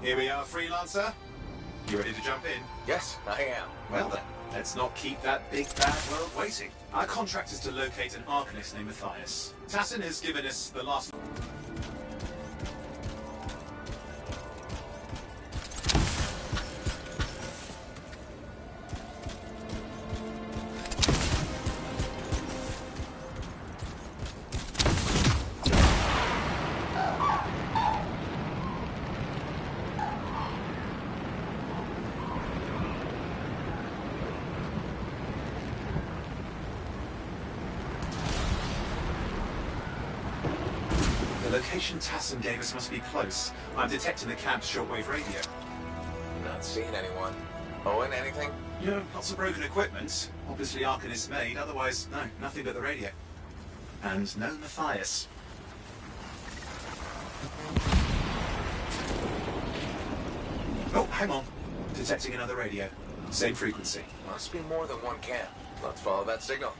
Here we are, freelancer. You ready to jump in? Yes, I am. Well then, let's not keep that big bad world waiting. Our contract is to locate an Arcanist named Matthias. Tassin has given us the last... The location Tassin gave us must be close. I'm detecting the camp's shortwave radio. Not seeing anyone. Owen, anything? Yeah, lots of broken equipment. Obviously Arcanist made, otherwise, no, nothing but the radio. And no Matthias. Oh, hang on. Detecting another radio. Same frequency. Must be more than one camp. Let's follow that signal.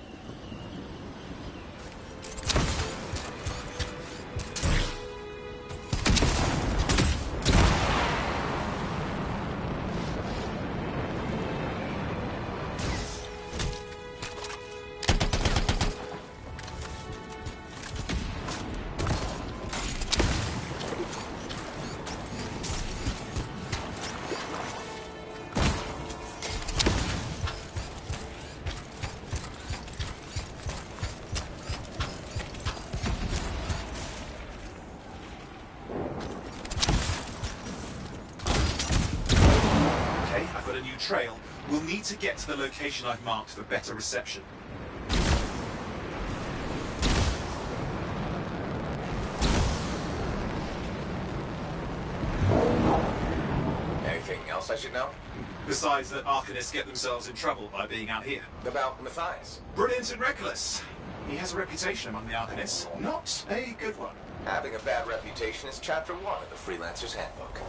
Trail, we'll need to get to the location I've marked for better reception. Anything else I should know? Besides that Arcanists get themselves in trouble by being out here. About Matthias? Brilliant and reckless. He has a reputation among the Arcanists. Not a good one. Having a bad reputation is chapter 1 of the Freelancer's Handbook.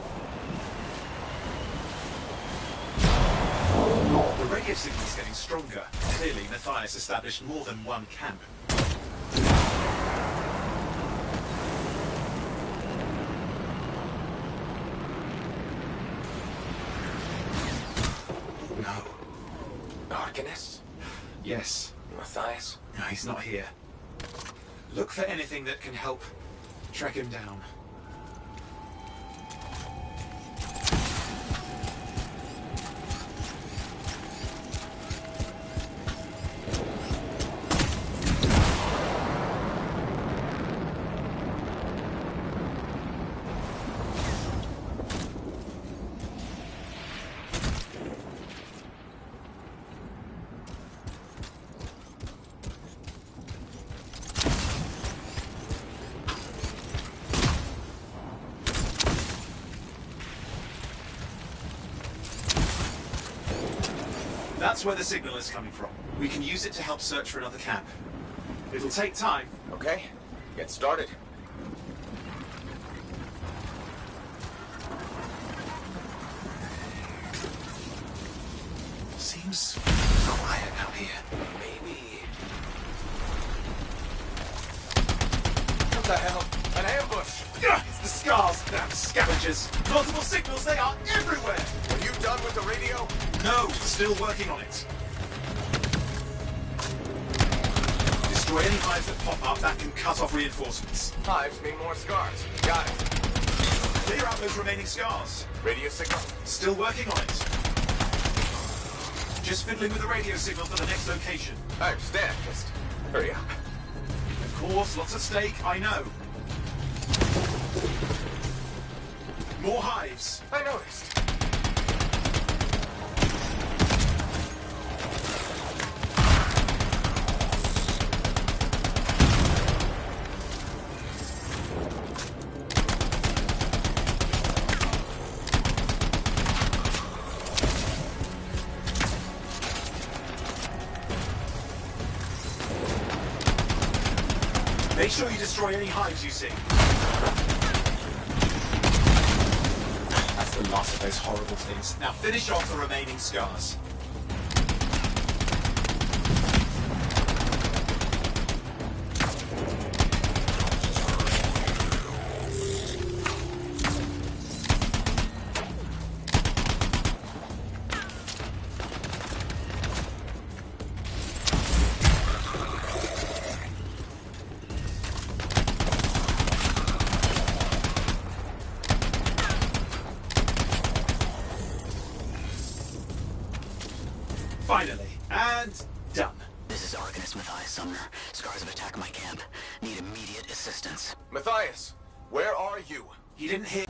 The radio signal's getting stronger. Clearly, Matthias established more than one camp. No. Arcanist? Yes. Matthias? No, he's not here. Look for anything that can help track him down. That's where the signal is coming from. We can use it to help search for another camp. It'll take time. Okay, get started. Seems quiet out here. Maybe... What the hell? An ambush! It's the scars, damn scavengers. Multiple signals, they are everywhere! Are you done with the radio? No, still working on it. Destroy any hives that pop up, that can cut off reinforcements. Hives mean more scars. Got it. Clear out those remaining scars. Radio signal? Still working on it. Just fiddling with the radio signal for the next location. I understand, just hurry up. Of course, lots at stake, I know. More hives. I noticed. Make sure you destroy any hives you see. That's the last of those horrible things. Now finish off the remaining scars. Sumner. Scars have attacked my camp. Need immediate assistance. Matthias, where are you? You didn't hear...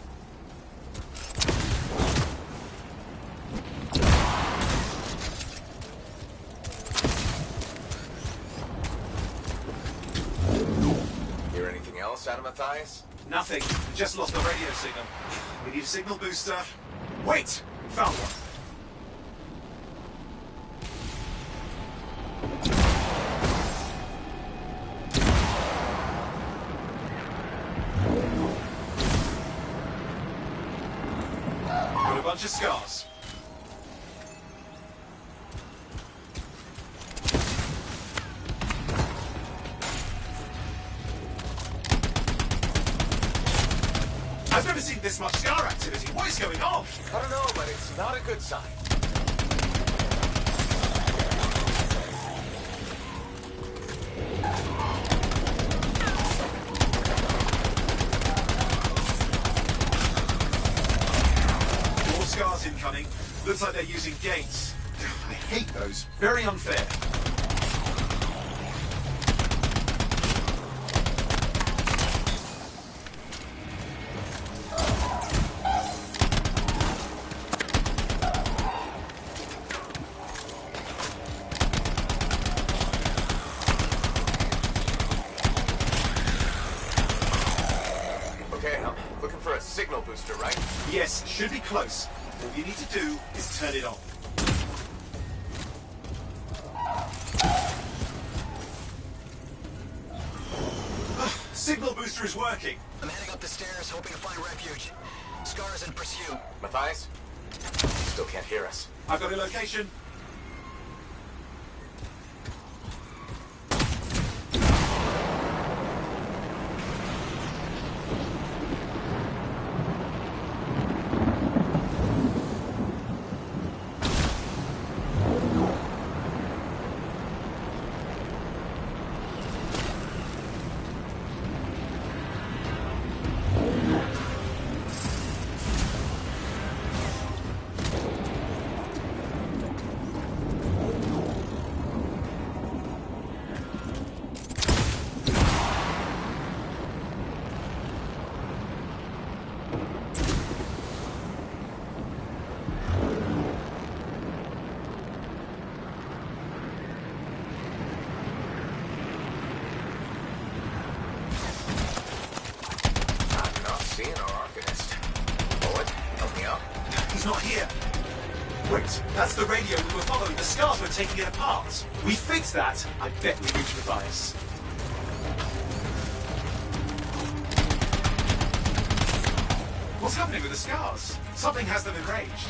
Hear anything else out of Matthias? Nothing. We just lost the radio signal. We need a signal booster. Wait! Found one. Got a bunch of scars. I've never seen this much scar activity. What is going on? I don't know, but it's not a good sign. More scars incoming. Looks like they're using gates. I hate those. Very unfair. Okay, I'm looking for a signal booster, right? Yes, should be close. All you need to do is turn it on. Signal booster is working. I'm heading up the stairs, hoping to find refuge. Scars in pursuit. Matthias? Still can't hear us. I've got a location. Seeing our Arcanist. Bullet, help me out. He's not here. Wait, that's the radio we were following. The scars were taking it apart. We fixed that. I bet we reached Matthias. What's happening with the scars? Something has them enraged.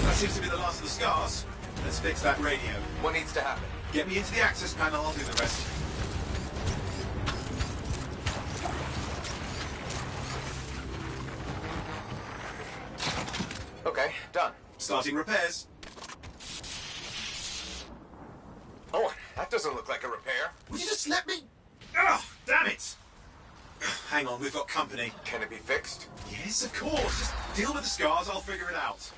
That seems to be the last of the scars. Let's fix that radio. What needs to happen? Get me into the access panel, I'll do the rest. Okay, done. Starting repairs. Oh, that doesn't look like a repair. Would you just let me... Ugh, damn it! Hang on, we've got company. Can it be fixed? Yes, of course. Just deal with the scars, I'll figure it out.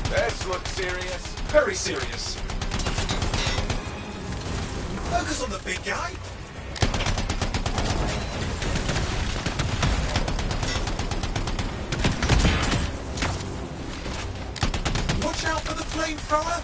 This looks serious. Very serious. Focus on the big guy. flamethrower?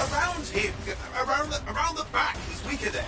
Around him! Around the back! He's weaker there.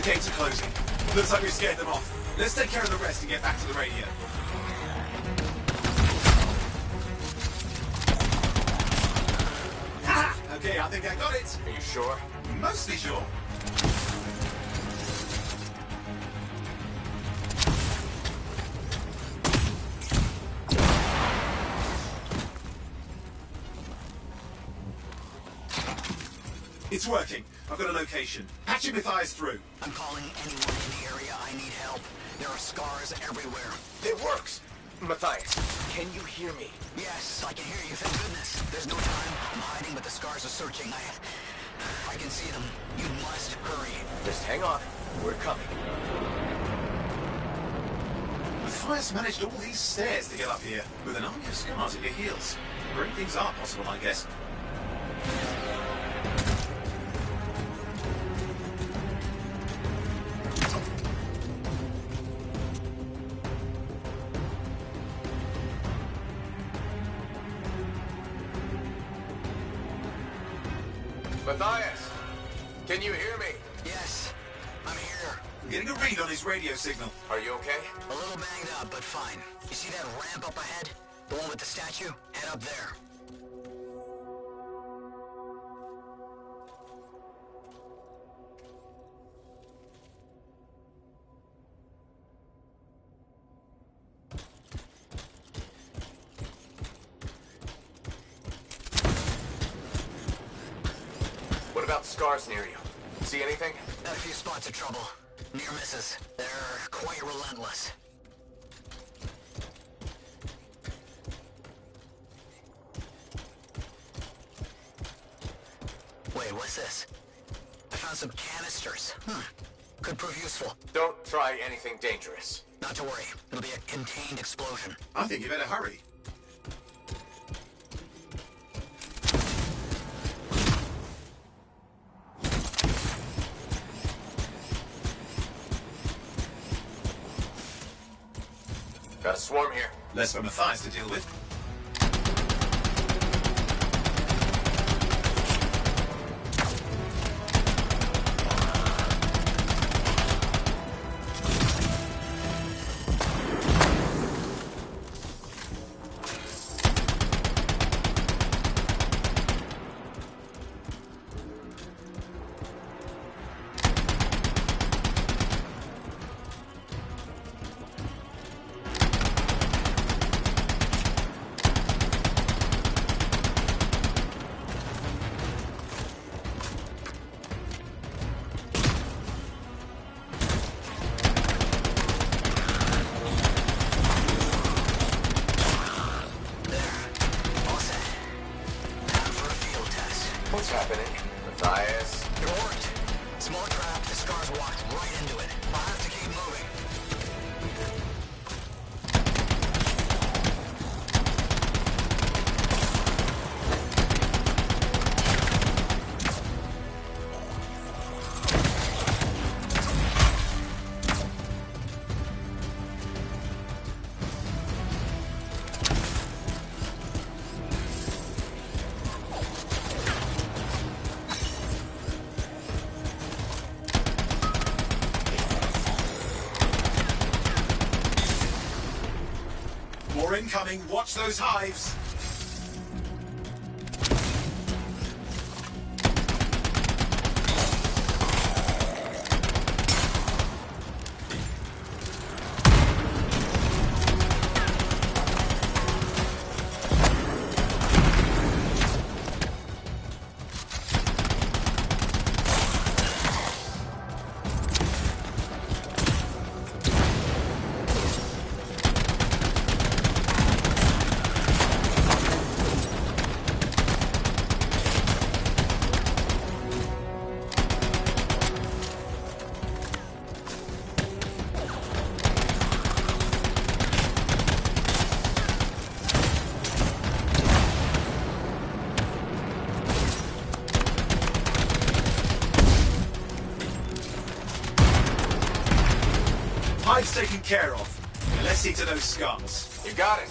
Gates are closing. Looks like we scared them off. Let's take care of the rest and get back to the radio. Ha! Okay, I think I got it. Are you sure? Mostly sure. It's working. I've got a location. Patching Matthias through. I'm calling anyone in the area. I need help. There are scars everywhere. It works! Matthias, can you hear me? Yes, I can hear you. Thank goodness. There's no time. I'm hiding, but the scars are searching. I can see them. You must hurry. Just hang on. We're coming. Matthias managed all these stairs to get up here with an army of scars at your heels. Great things are possible, I guess. Matthias, can you hear me? Yes, I'm here. I'm getting a read on his radio signal. Are you okay? A little banged up, but fine. You see that ramp up ahead? The one with the statue? Head up there. What about scars near you? See anything? Got a few spots of trouble. Near misses. They're quite relentless. Wait, what's this? I found some canisters. Could prove useful. Don't try anything dangerous. Not to worry. It'll be a contained explosion. I think you better hurry. Got a swarm here. Less for Matthias to deal with. incoming. Watch those hives. Hive's taken care of. Let's see to those scars. You got it.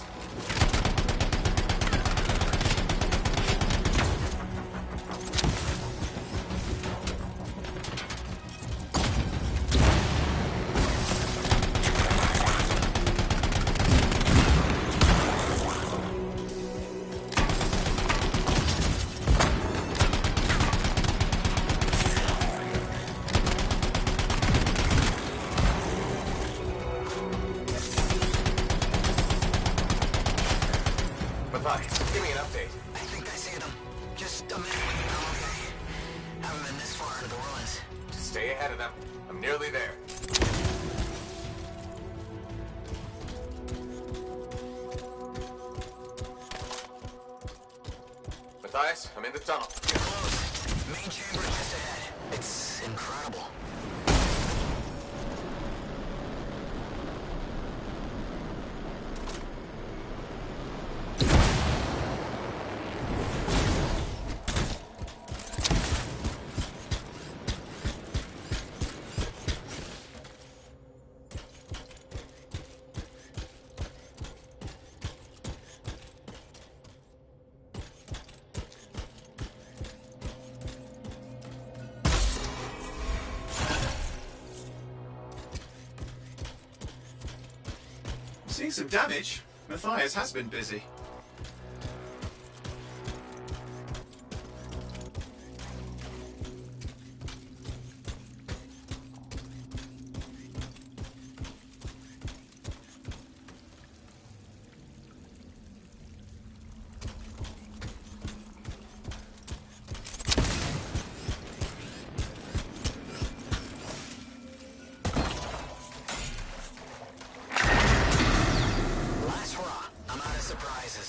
Give me an update. I think I see them. Just a minute. Okay. Haven't been this far into the ruins. Just stay ahead of them. I'm nearly there. Matthias, I'm in the tunnel. You're close. Main chamber just ahead. It's incredible. Seeing some damage. Matthias has been busy.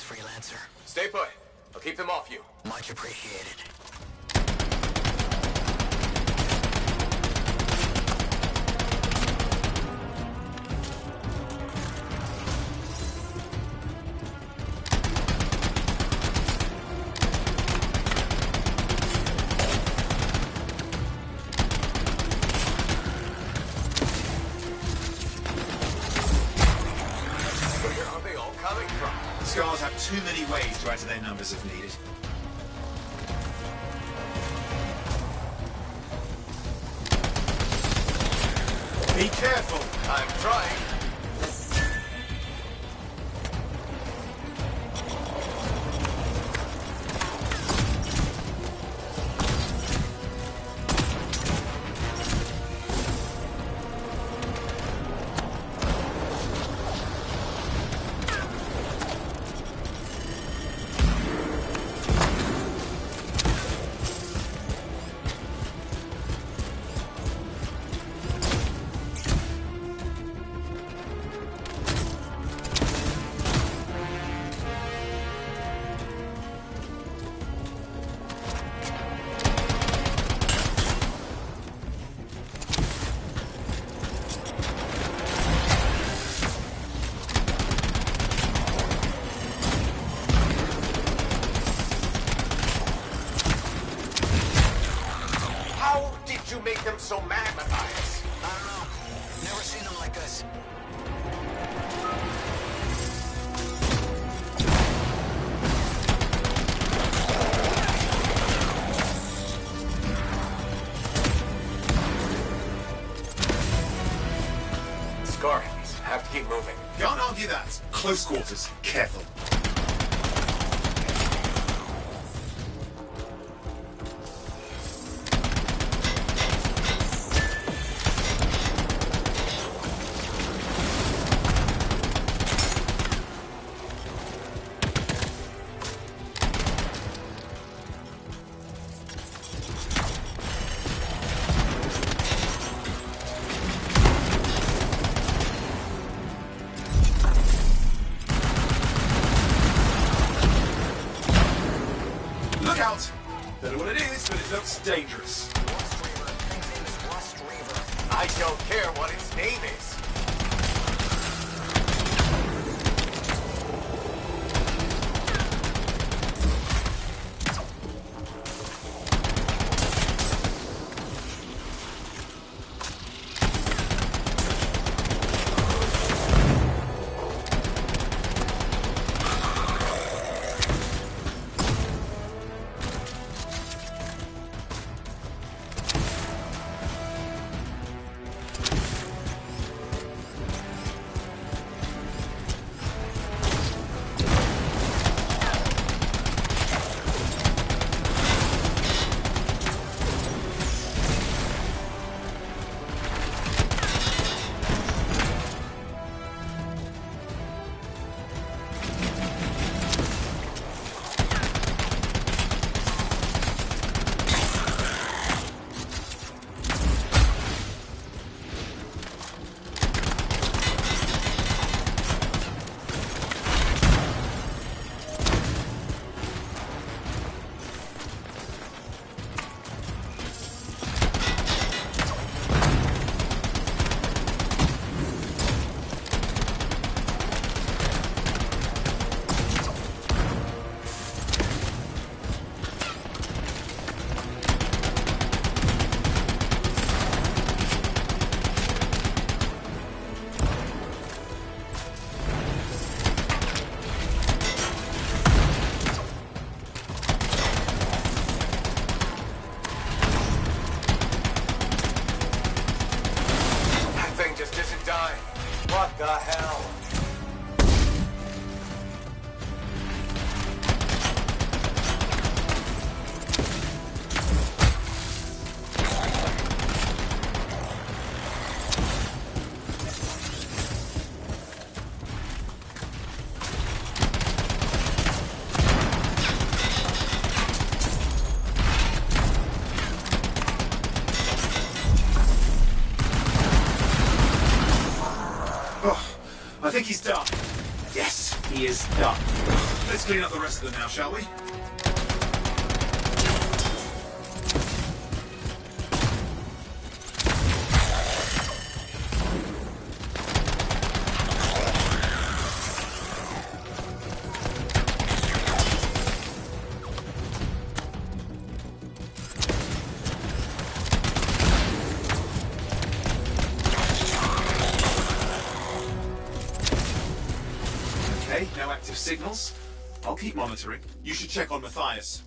Freelancer. Stay put. I'll keep them off you. Much appreciated. Where are they all coming from? Scars have too many ways to add to their numbers if needed. Be careful! I'm trying. targets. Have to keep moving. Can't argue that. Close quarters. Careful. Look out! Don't know what it is, but it looks dangerous. Rust Reaver. Thing's name is Rust Reaver. I don't care what its name is. What the hell? I think he's done. Yes, he is done. Let's clean up the rest of them now, shall we? Okay, no active signals. I'll keep monitoring. You should check on Matthias.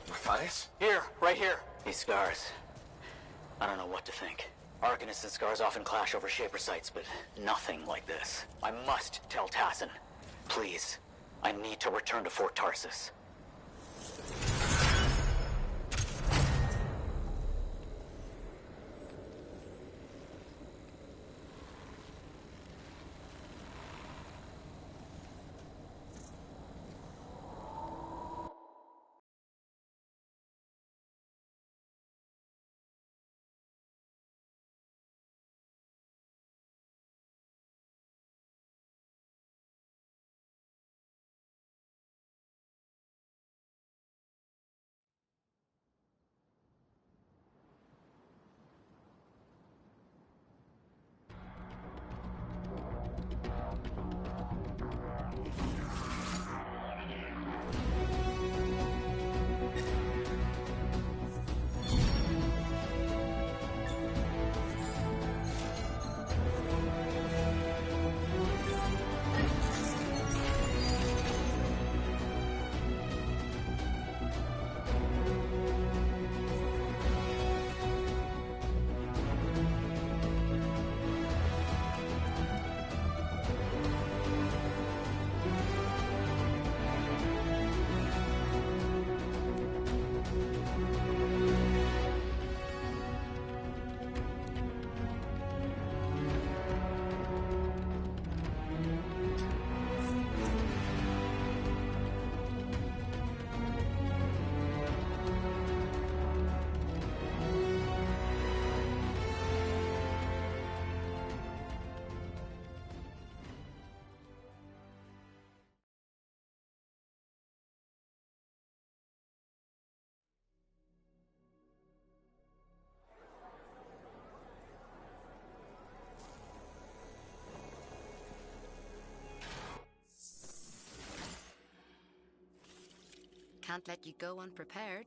Matthias? Here, right here. These scars. I don't know what to think. Arcanists and scars often clash over Shaper sites, but nothing like this. I must tell Tassin. Please. I need to return to Fort Tarsus. can't let you go unprepared.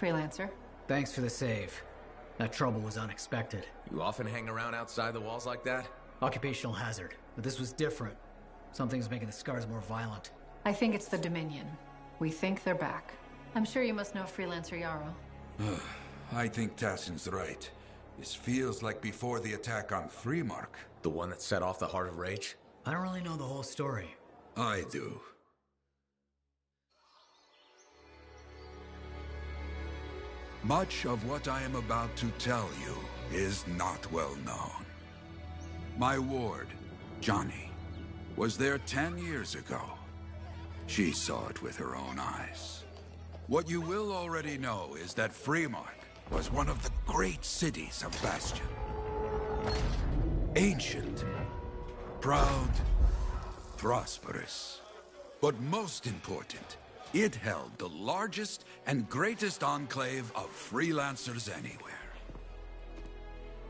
Freelancer. Thanks for the save. That trouble was unexpected. You often hang around outside the walls like that? Occupational hazard, but this was different. Something's making the scars more violent. I think it's the Dominion. We think they're back. I'm sure you must know Freelancer Yarrow. I think Tassin's right. This feels like before the attack on Freemark. The one that set off the Heart of Rage? I don't really know the whole story. I do. Much of what I am about to tell you is not well known. My ward, Johnny, was there 10 years ago. She saw it with her own eyes. What you will already know is that Freemark was one of the great cities of Bastion. Ancient, proud, prosperous. But most important, it held the largest and greatest enclave of freelancers anywhere.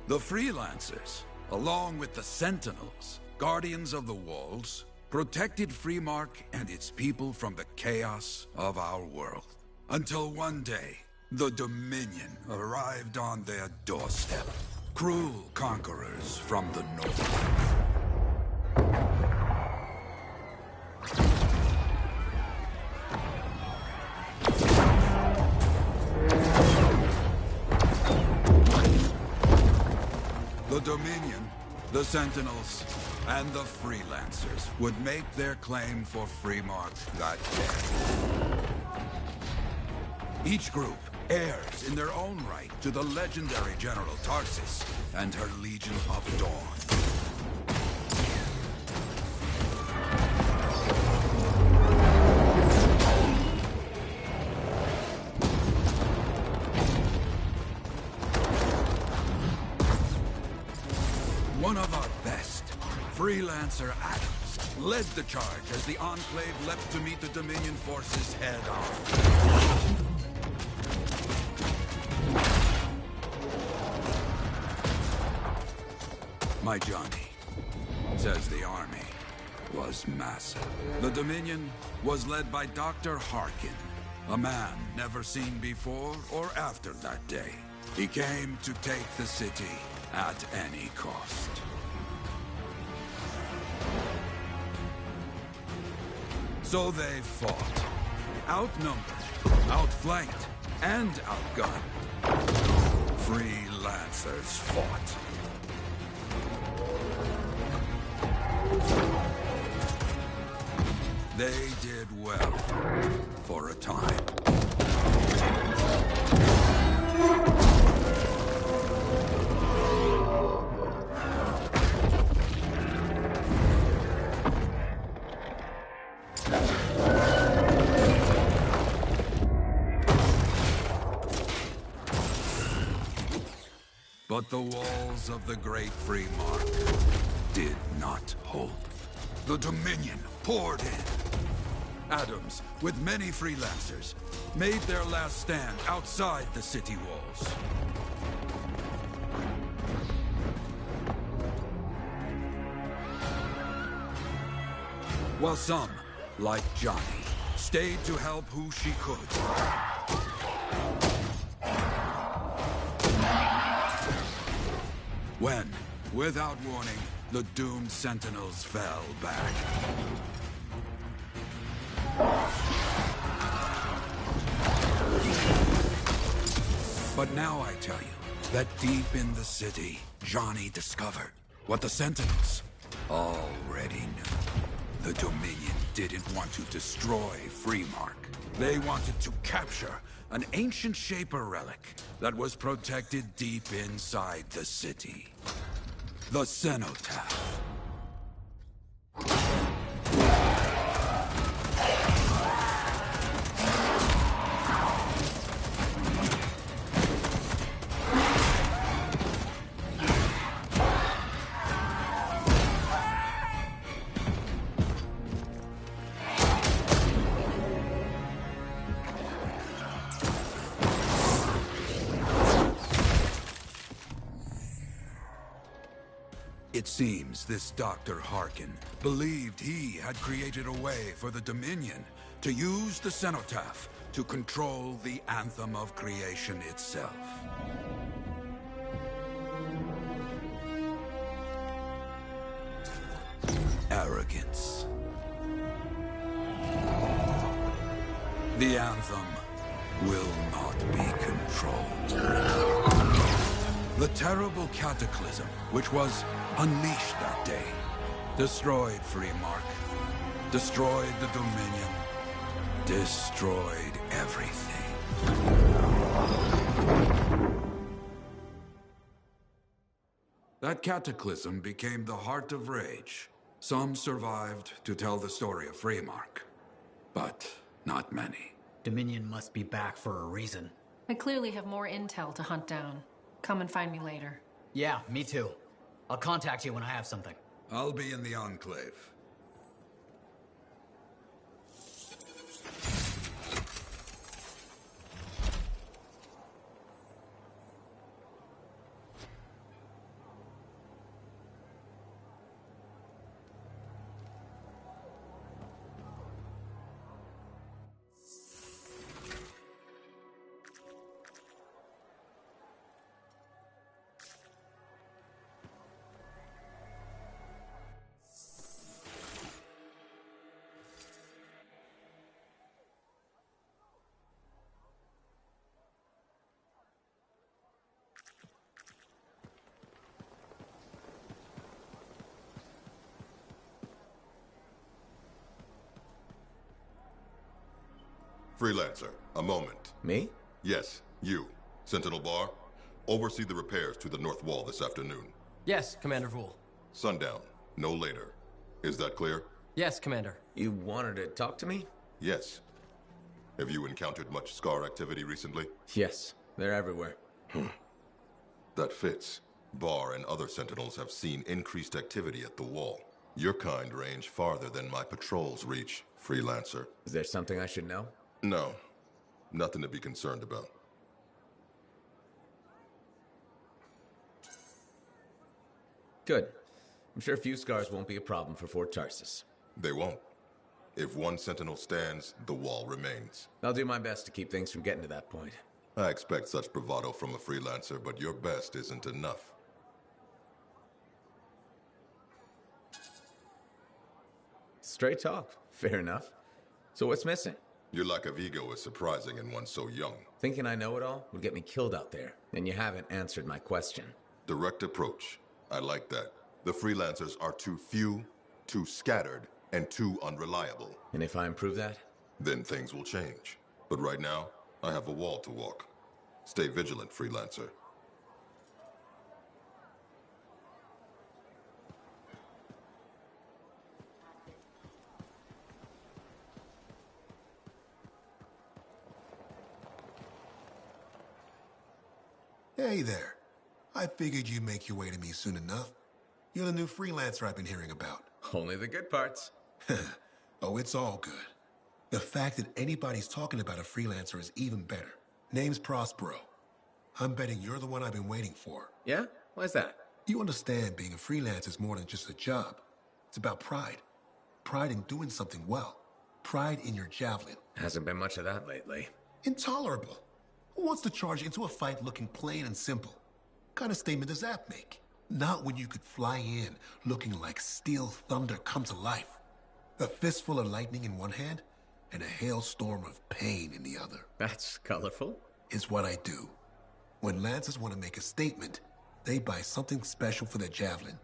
The freelancers, along with the Sentinels, guardians of the walls, protected Freemark and its people from the chaos of our world. Until one day, the Dominion arrived on their doorstep. Cruel conquerors from the north. Dominion, the Sentinels, and the Freelancers would make their claim for Freemark that day. Each group heirs in their own right to the legendary General Tarsis and her Legion of Dawn. One of our best, Freelancer Adams, led the charge as the Enclave leapt to meet the Dominion forces head-on. My Johnny says the army was massive. The Dominion was led by Dr. Harkin, a man never seen before or after that day. He came to take the city at any cost. So they fought. Outnumbered, outflanked, and outgunned. Freelancers fought. They did well for a time. But the walls of the Great Freemark did not hold. The Dominion poured in. Adams, with many Freelancers, made their last stand outside the city walls. While some, like Johnny, stayed to help who she could. When, without warning, the doomed Sentinels fell back. But now I tell you that deep in the city, Johnny discovered what the Sentinels already knew. The Dominion didn't want to destroy Freemark. They wanted to capture an ancient Shaper relic that was protected deep inside the city. The Cenotaph. It seems this Dr. Harkin believed he had created a way for the Dominion to use the Cenotaph to control the Anthem of creation itself. Arrogance. The Anthem will not be controlled. The terrible cataclysm, which was unleashed that day, destroyed Freemark, destroyed the Dominion, destroyed everything. That cataclysm became the heart of rage. Some survived to tell the story of Freemark, but not many. Dominion must be back for a reason. I clearly have more intel to hunt down. Come and find me later. Yeah, me too. I'll contact you when I have something. I'll be in the Enclave. Freelancer, a moment. Me? Yes, you. Sentinel Bar, oversee the repairs to the north wall this afternoon. Yes, Commander Vool. Sundown, no later. Is that clear? Yes, Commander. You wanted to talk to me? Yes. Have you encountered much Scar activity recently? Yes, they're everywhere. That fits. Bar and other Sentinels have seen increased activity at the wall. Your kind range farther than my patrols reach, Freelancer. Is there something I should know? No. Nothing to be concerned about. Good. I'm sure few scars won't be a problem for Fort Tarsus. They won't. If one Sentinel stands, the wall remains. I'll do my best to keep things from getting to that point. I expect such bravado from a Freelancer, but your best isn't enough. Straight talk. Fair enough. So what's missing? Your lack of ego is surprising in one so young. Thinking I know it all would get me killed out there, and you haven't answered my question. Direct approach. I like that. The Freelancers are too few, too scattered, and too unreliable. And if I improve that? Then things will change. But right now, I have a wall to walk. Stay vigilant, Freelancer. Hey there. I figured you'd make your way to me soon enough. You're the new Freelancer I've been hearing about. Only the good parts. Oh, it's all good. The fact that anybody's talking about a Freelancer is even better. Name's Prospero. I'm betting you're the one I've been waiting for. Yeah? Why's that? You understand being a freelancer is more than just a job. It's about pride. Pride in doing something well. Pride in your javelin. Hasn't been much of that lately. Intolerable. Who wants to charge into a fight looking plain and simple? What kind of statement does that make? Not when you could fly in looking like steel thunder come to life. A fistful of lightning in one hand and a hailstorm of pain in the other. That's colorful. Is what I do. When Lancers want to make a statement, they buy something special for their javelin.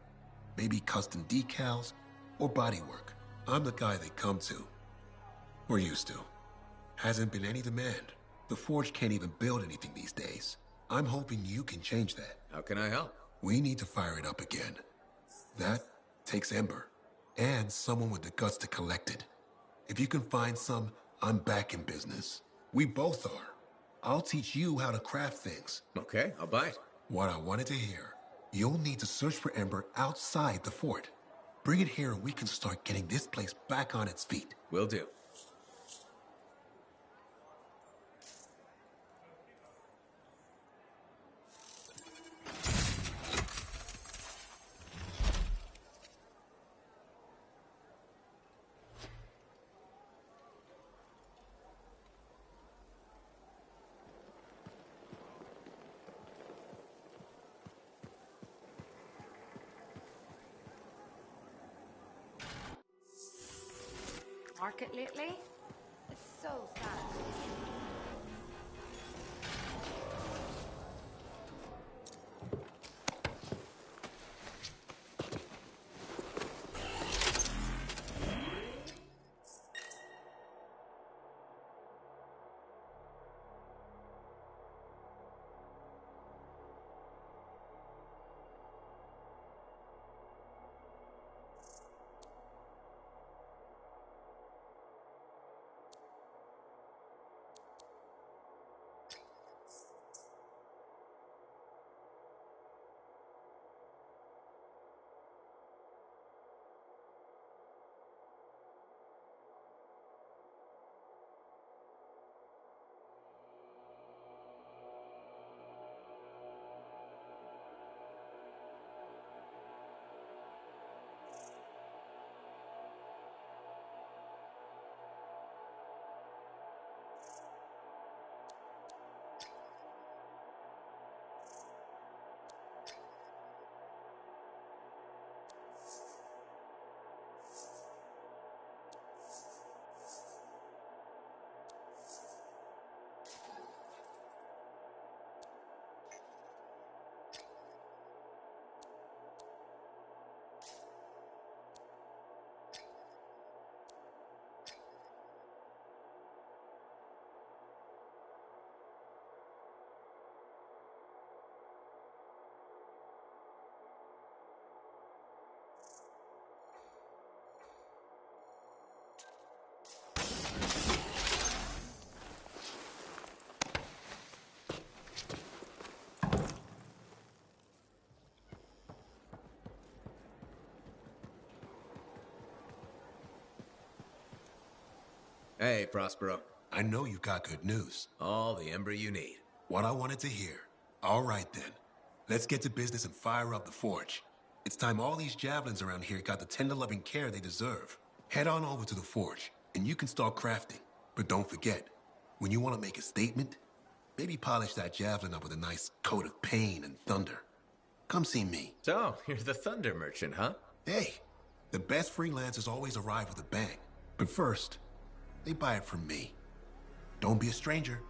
Maybe custom decals or bodywork. I'm the guy they come to. Or used to. Hasn't been any demand. The Forge can't even build anything these days. I'm hoping you can change that. How can I help? We need to fire it up again. That takes Ember. And someone with the guts to collect it. If you can find some, I'm back in business. We both are. I'll teach you how to craft things. Okay, I'll bite. What I wanted to hear. You'll need to search for Ember outside the fort. Bring it here and we can start getting this place back on its feet. Will do. Market lately? It's so sad. Hey, Prospero. I know you got good news. All the ember you need. What I wanted to hear. All right, then. Let's get to business and fire up the forge. It's time all these javelins around here got the tender loving care they deserve. Head on over to the forge, and you can start crafting. But don't forget, when you want to make a statement, maybe polish that javelin up with a nice coat of pain and thunder. Come see me. So, you're the thunder merchant, huh? Hey, the best freelancers always arrive with a bang. But first, they buy it from me. Don't be a stranger.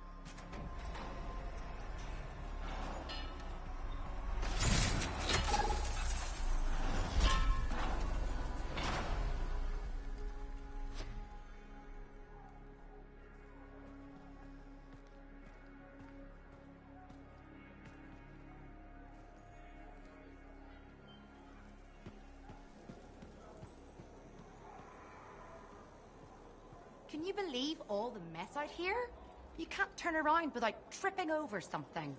Can you believe all the mess out here? You can't turn around without tripping over something.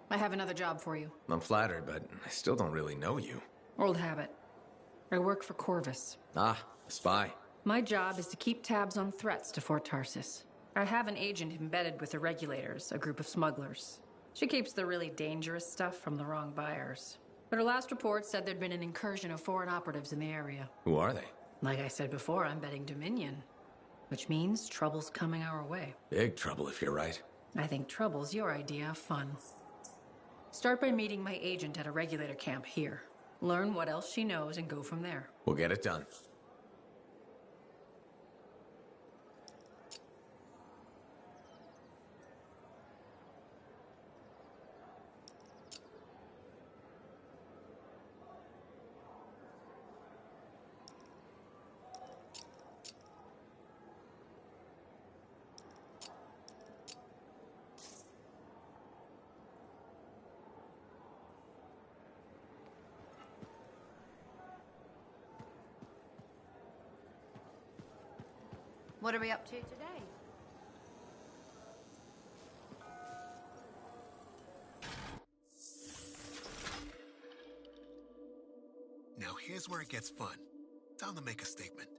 I have another job for you. I'm flattered, but I still don't really know you. Old habit. I work for Corvus. Ah, a spy. My job is to keep tabs on threats to Fort Tarsis. I have an agent embedded with the regulators, a group of smugglers. She keeps the really dangerous stuff from the wrong buyers. But her last report said there'd been an incursion of foreign operatives in the area. Who are they? Like I said before, I'm betting Dominion. Which means trouble's coming our way. Big trouble if you're right. I think trouble's your idea of fun. Start by meeting my agent at a regulator camp here. Learn what else she knows and go from there. We'll get it done. What are we up to today? Now here's where it gets fun. Time to make a statement.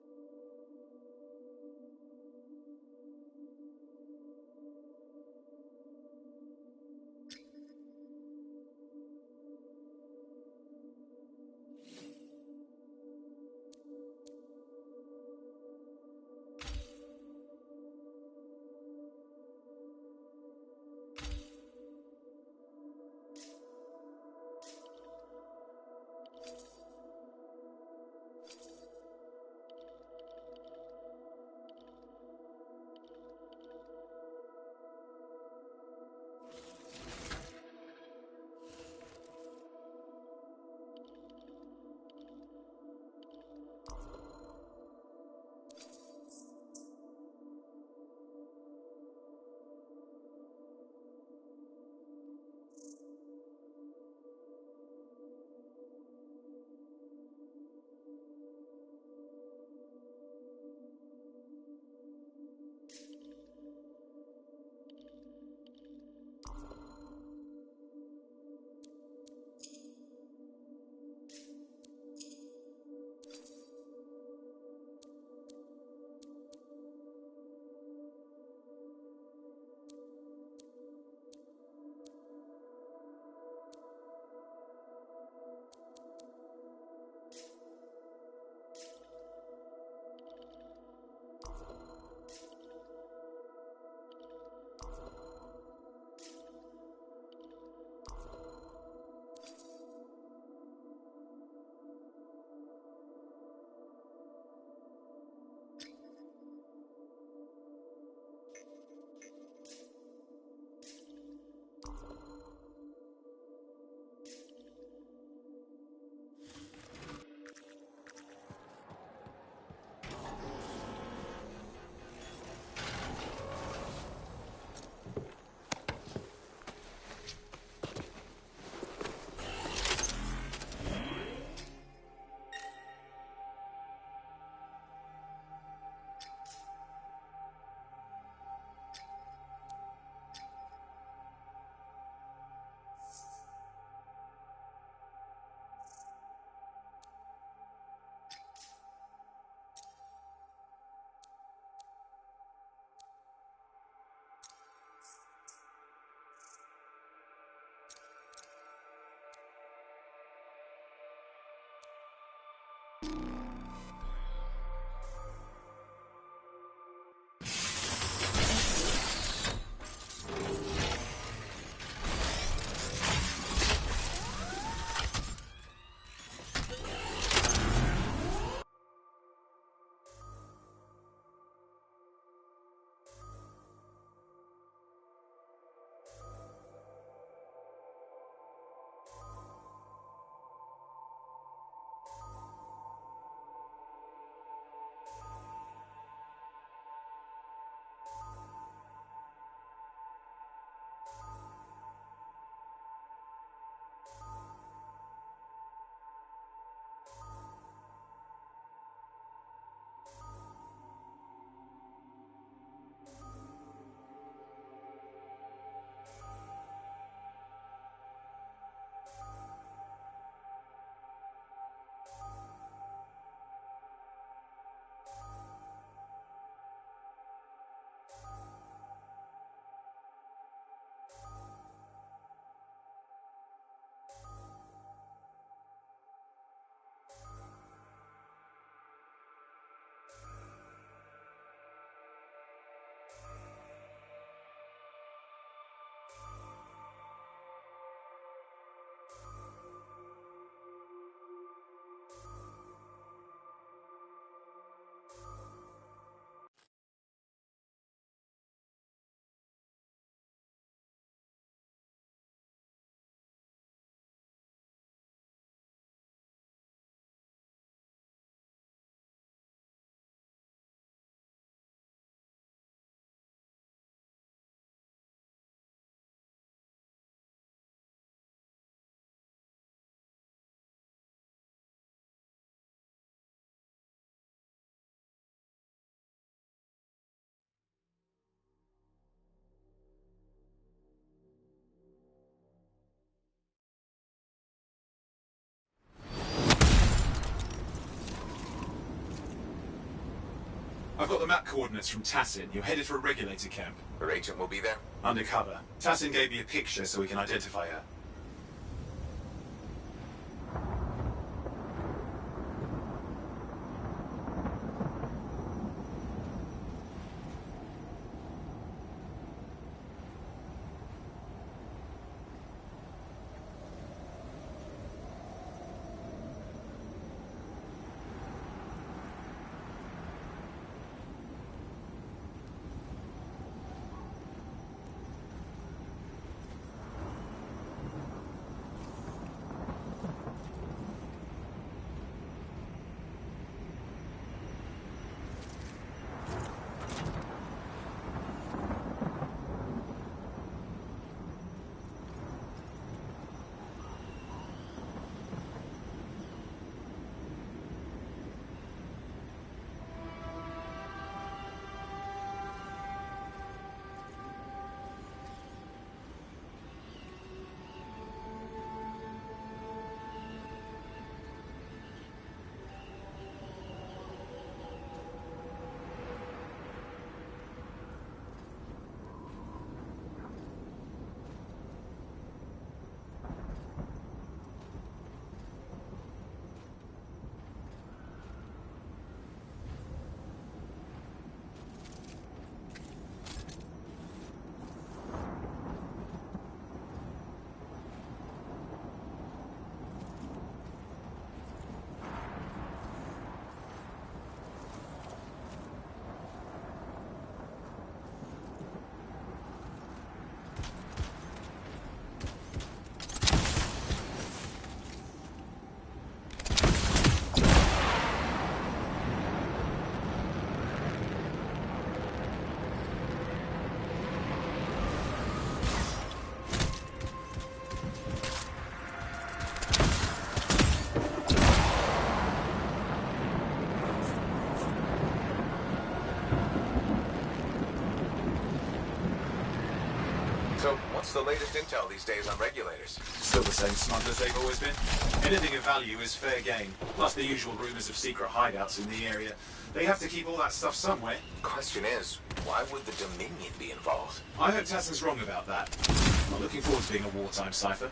I've got the map coordinates from Tassin. You're headed for a regulator camp. Her agent will be there? Undercover. Tassin gave me a picture so we can identify her. So, what's the latest intel these days on regulators? Still the same smugglers they've always been. Anything of value is fair game. Plus the usual rumors of secret hideouts in the area. They have to keep all that stuff somewhere. Question is, why would the Dominion be involved? I hope Tassin's wrong about that. I'm looking forward to being a wartime cipher.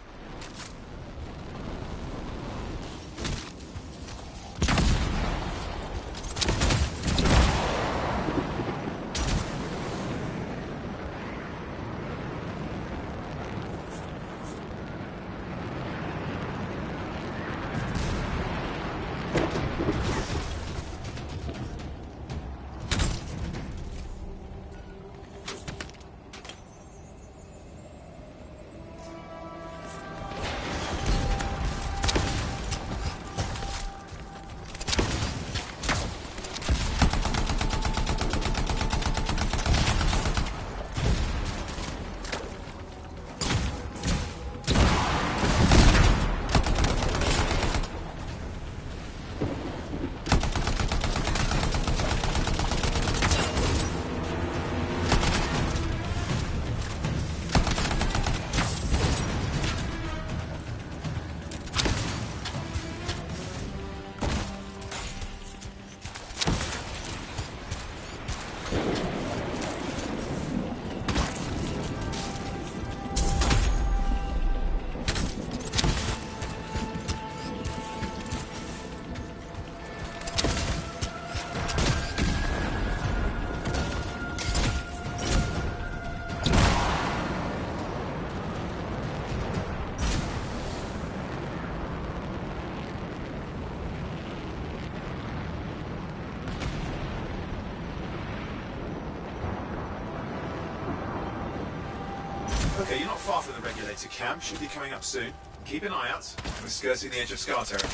Okay, you're not far from the regulator camp. Should be coming up soon. Keep an eye out. We're skirting the edge of Scar territory.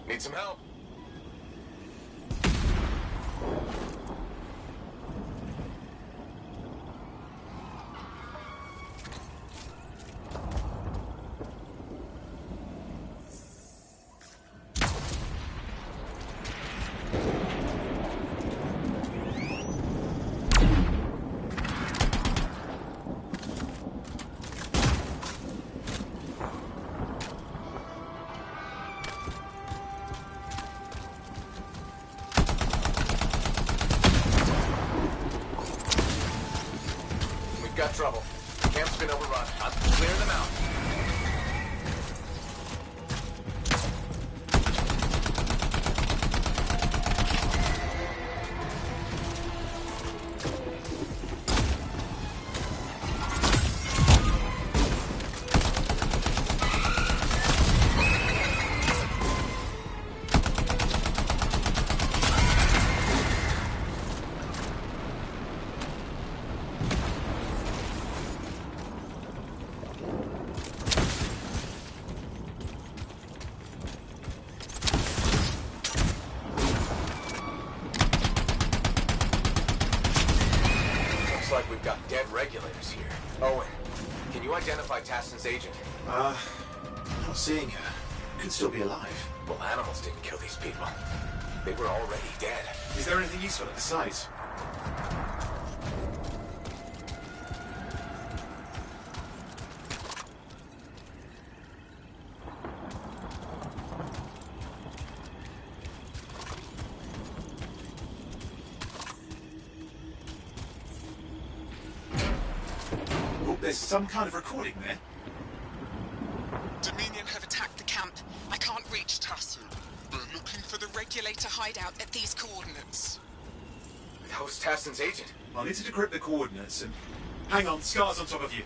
Need some help? Got trouble. Camp's been overrun. I'm clearing them out. Looks like we've got dead regulators here. Owen, can you identify Tassin's agent? Not seeing her. Could still be alive. Well, animals didn't kill these people. They were already dead. Is there anything useful at the site? Oh, there's some kind of recording there. Dominion have attacked the camp. I can't reach Tassin. We're looking for the regulator hideout at these coordinates. That was Tassin's agent. I'll need to decrypt the coordinates and... Hang on, Scar's on top of you.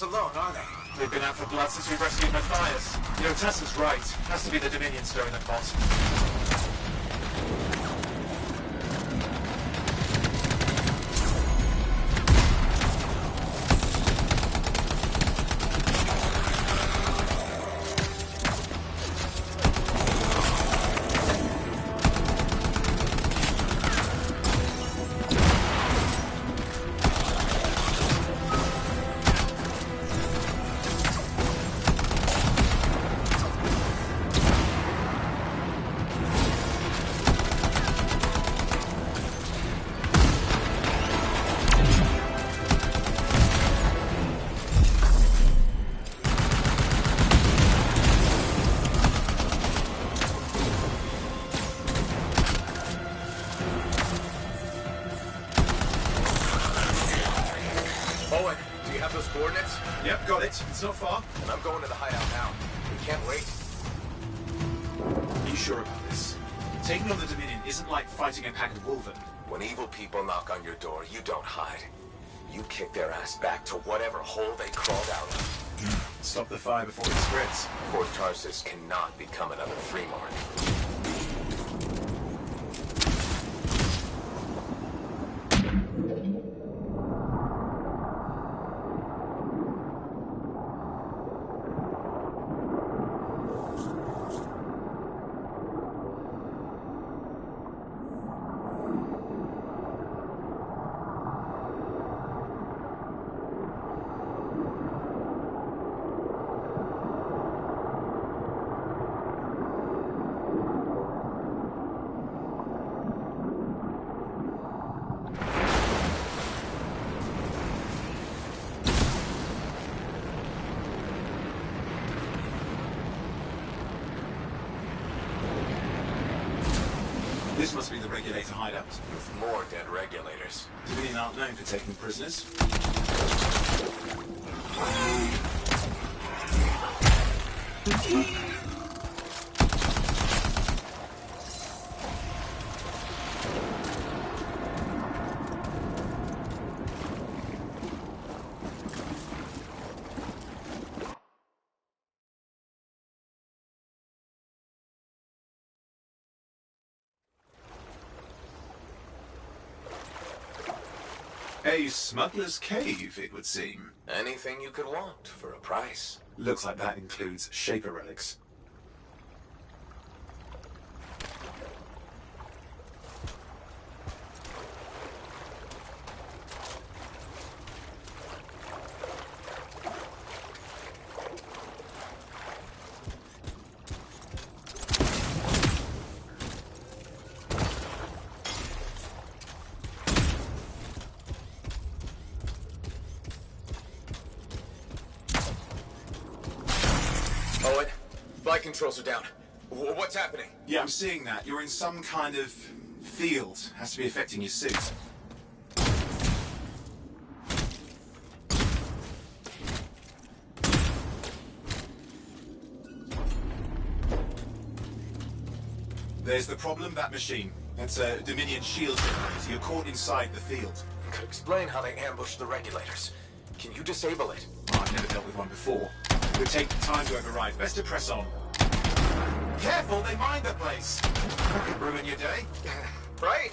Alone, are they? They've been out for blood since we rescued Matthias. You know, Tessa's right. Has to be the Dominion stirring the pot. Owen, do you have those coordinates? Yep, got it. It's not far. And I'm going to the hideout now. We can't wait. Are you sure about this? Taking on the Dominion isn't like fighting a pack of wolven. When evil people knock on your door, you don't hide. You kick their ass back to whatever hole they crawled out of. Stop the fire before it spreads. Fort Tarsus cannot become another free market. This must be the regulator hideout. With more dead regulators. Civilians aren't known for taking prisoners. A smuggler's cave, it would seem. Anything you could want for a price. Looks like that includes Shaper relics. Owen, flight controls are down. What's happening? Yeah, I'm seeing that. You're in some kind of field. Has to be affecting your suit. There's the problem, that machine. That's a Dominion shield generator. You're caught inside the field. Could explain how they ambushed the regulators. Can you disable it? Oh, I've never dealt with one before. It would take time to override. Best to press on. Careful, they mine the place. That could ruin your day. Right.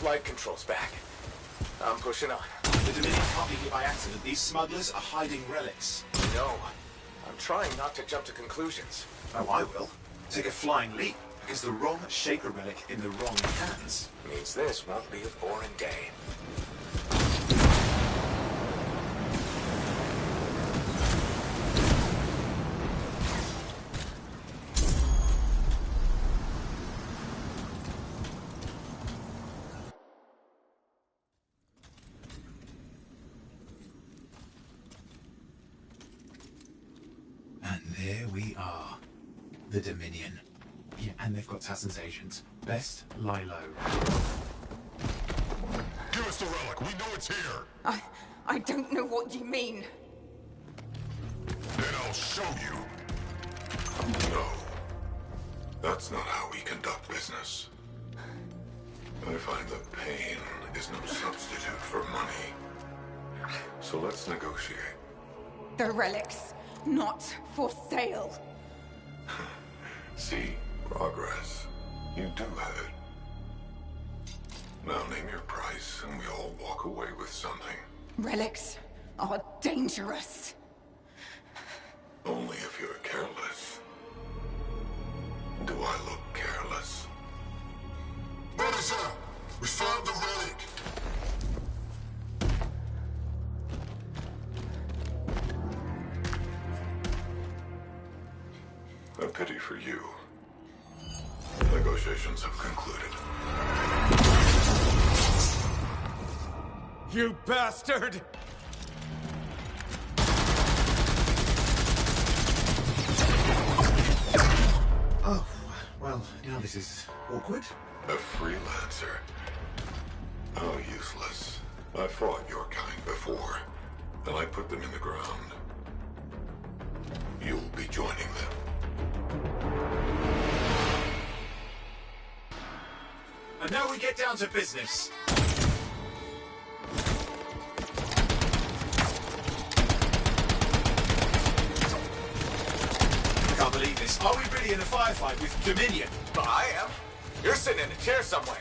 Flight controls back. I'm pushing on. The Dominion can't be here by accident. These smugglers are hiding relics. No. I'm trying not to jump to conclusions. Oh, I will. Take a flying leap, because the wrong Shaper relic in the wrong hands means this won't be a boring day. And there we are. The Dominion. Yeah, and they've got Tassin's agents. Best lie low. Give us the relic. We know it's here. I don't know what you mean. Then I'll show you. No. That's not how we conduct business. I find that pain is no substitute for money. So let's negotiate. The relics, not for sale. See, progress. You do have it. Now name your price, and we all walk away with something. Relics Oh, dangerous. Only if you're careless. Do I look careless? Manager, we found the relic. A pity for you. Negotiations have concluded. You bastard! Oh, well, now this is awkward. A freelancer? How useless. I fought your kind before, and I put them in the ground. You'll be joining them. And now we get down to business. I can't believe this. Are we really in a firefight with Dominion? Well, I am. You're sitting in a chair somewhere.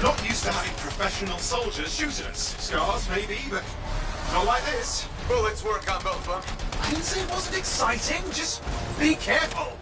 Not used to having professional soldiers shoot at us. Scars, maybe, but not like this. Bullets work on both of them. I didn't say it wasn't exciting. Just be careful.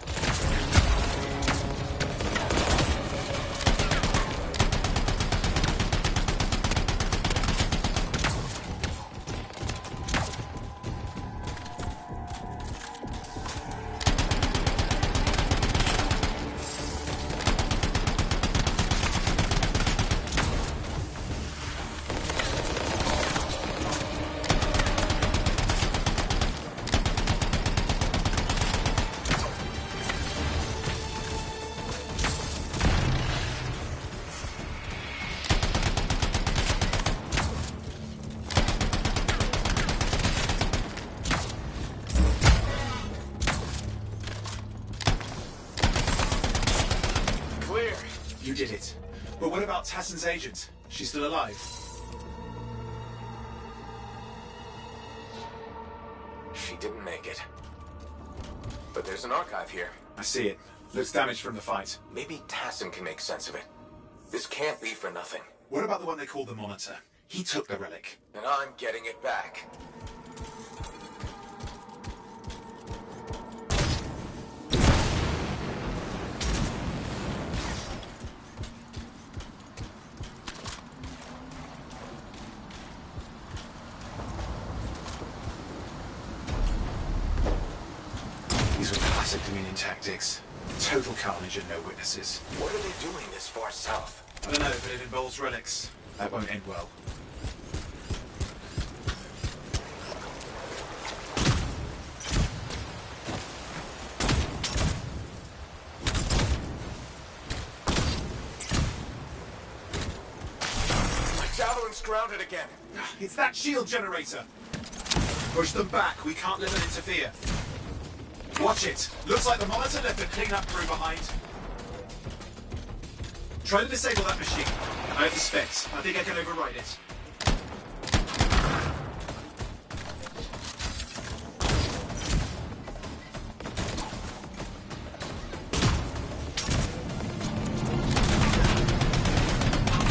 You did it. But what about Tassin's agent? She's still alive? She didn't make it. But there's an archive here. I see it. Looks damaged from the fight. Maybe Tassin can make sense of it. This can't be for nothing. What about the one they call the Monitor? He took the relic. And I'm getting it back. These were classic Dominion tactics. Total carnage and no witnesses. What are they doing this far south? I don't know, but it involves relics. That won't end well. My javelin's grounded again. It's that shield generator. Push them back. We can't let them interfere. Watch it. Looks like the Monitor left a cleanup crew behind. Try to disable that machine. I have the specs. I think I can override it.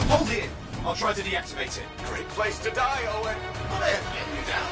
Hold it. I'll try to deactivate it. Great place to die, Owen. I'm getting you down.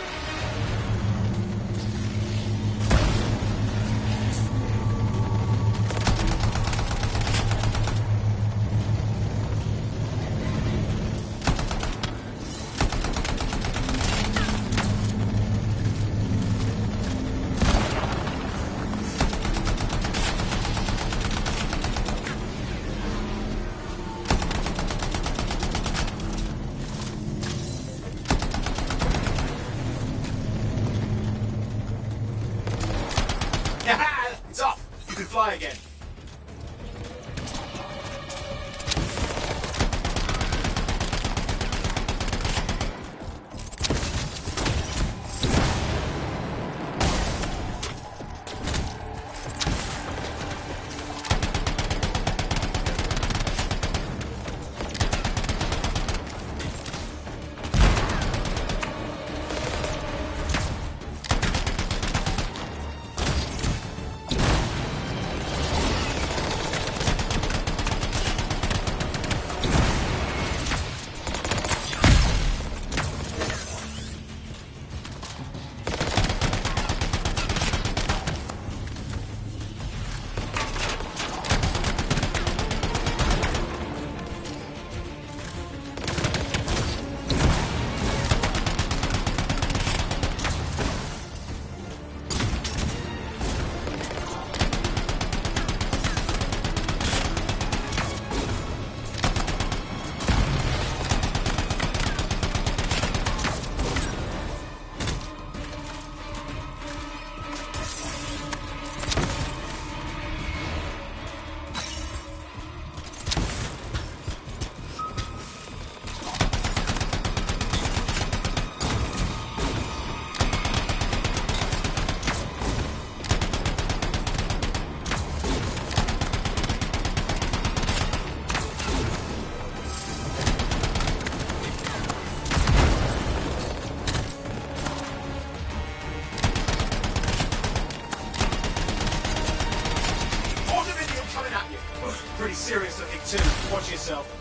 Watch yourself.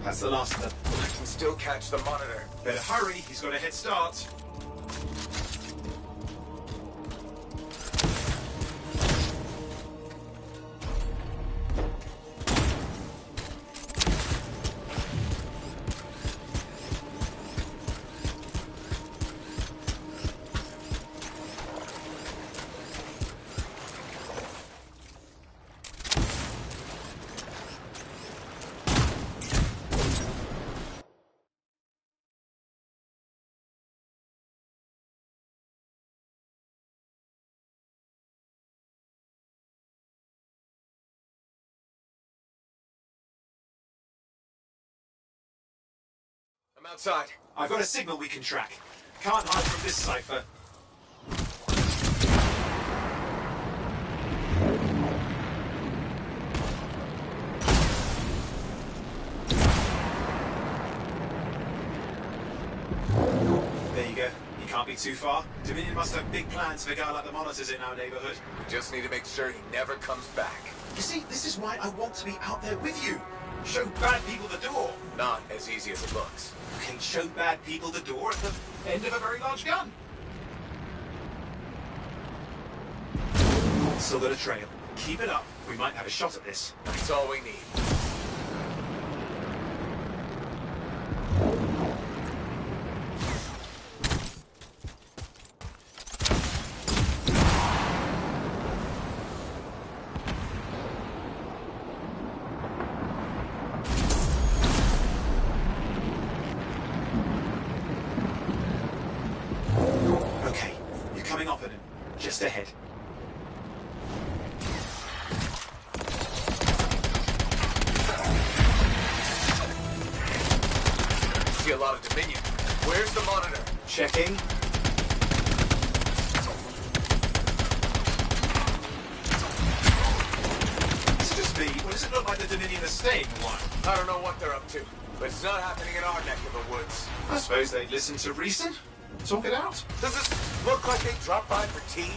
That's the last of them. I can still catch the monitor. Better hurry, he's got a head start. I'm outside. I've got a signal we can track. Can't hide from this cipher. There you go. You can't be too far. Dominion must have big plans for a guy like the monitors in our neighborhood. We just need to make sure he never comes back. You see, this is why I want to be out there with you. Show bad people the door. Not as easy as it looks. You can show bad people the door at the end of a very large gun. Still got a trail. Keep it up. We might have a shot at this. That's all we need. Okay, you're coming up on him. Just ahead. See a lot of Dominion. Where's the monitor? Checking. It's just me. What does it look like the Dominion are staying a while? I don't know what they're up to, but it's not happening in our neck of the woods. I suppose they'd listen to reason. Talk it out. Does this look like they dropped by for tea?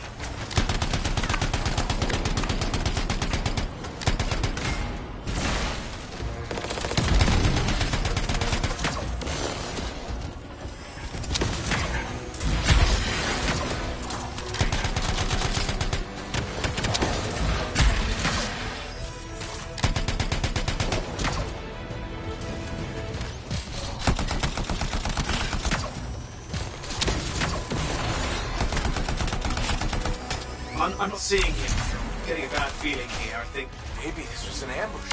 I'm not seeing him. I'm getting a bad feeling here, I think. Maybe this was an ambush.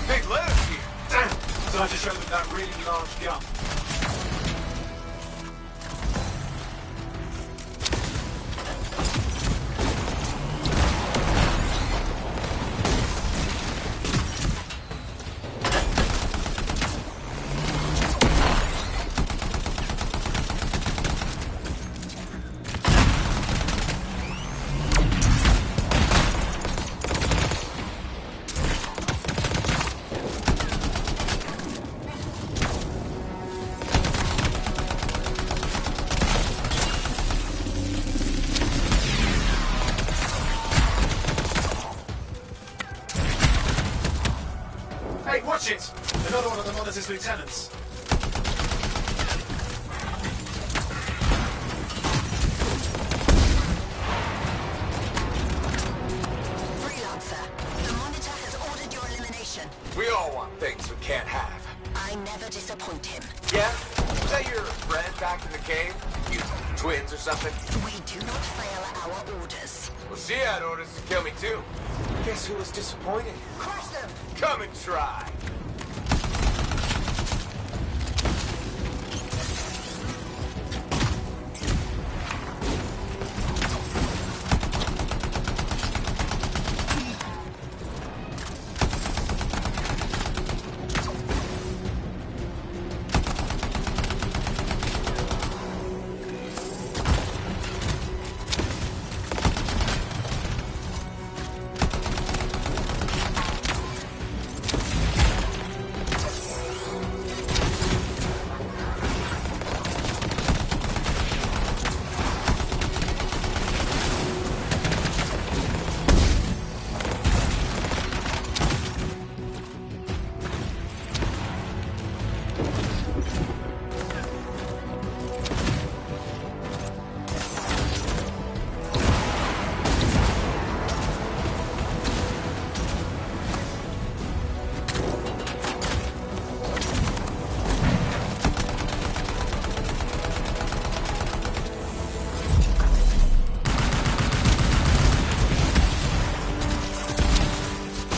They led us here. Damn! Time to show them that really large gun. Watch it! Another one of the Monitor's lieutenants. Freelancer, the Monitor has ordered your elimination. We all want things we can't have. I never disappoint him. Yeah? Was that your friend back in the cave? You twins or something? We do not fail our orders. Well, she had orders to kill me too. Guess who was disappointed? Crush them! Come and try.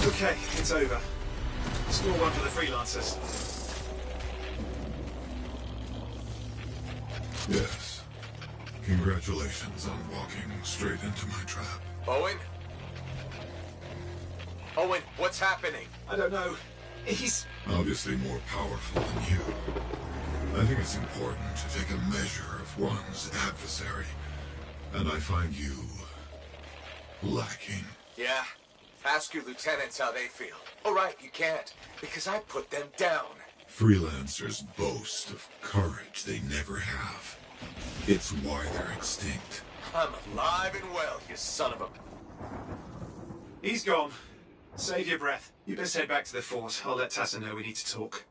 Okay, it's over. Score one for the freelancers. Yes. Congratulations on walking straight into my trap. Owen? Owen, what's happening? I don't know. He's... Obviously more powerful than you. I think it's important to take a measure of one's adversary. And I find you... lacking. Yeah? Ask your lieutenants how they feel. Oh, right, you can't, because I put them down. Freelancers boast of courage they never have. It's why they're extinct. I'm alive and well, you son of a... He's gone. Save your breath. You best head back to the fort. I'll let Tassa know we need to talk.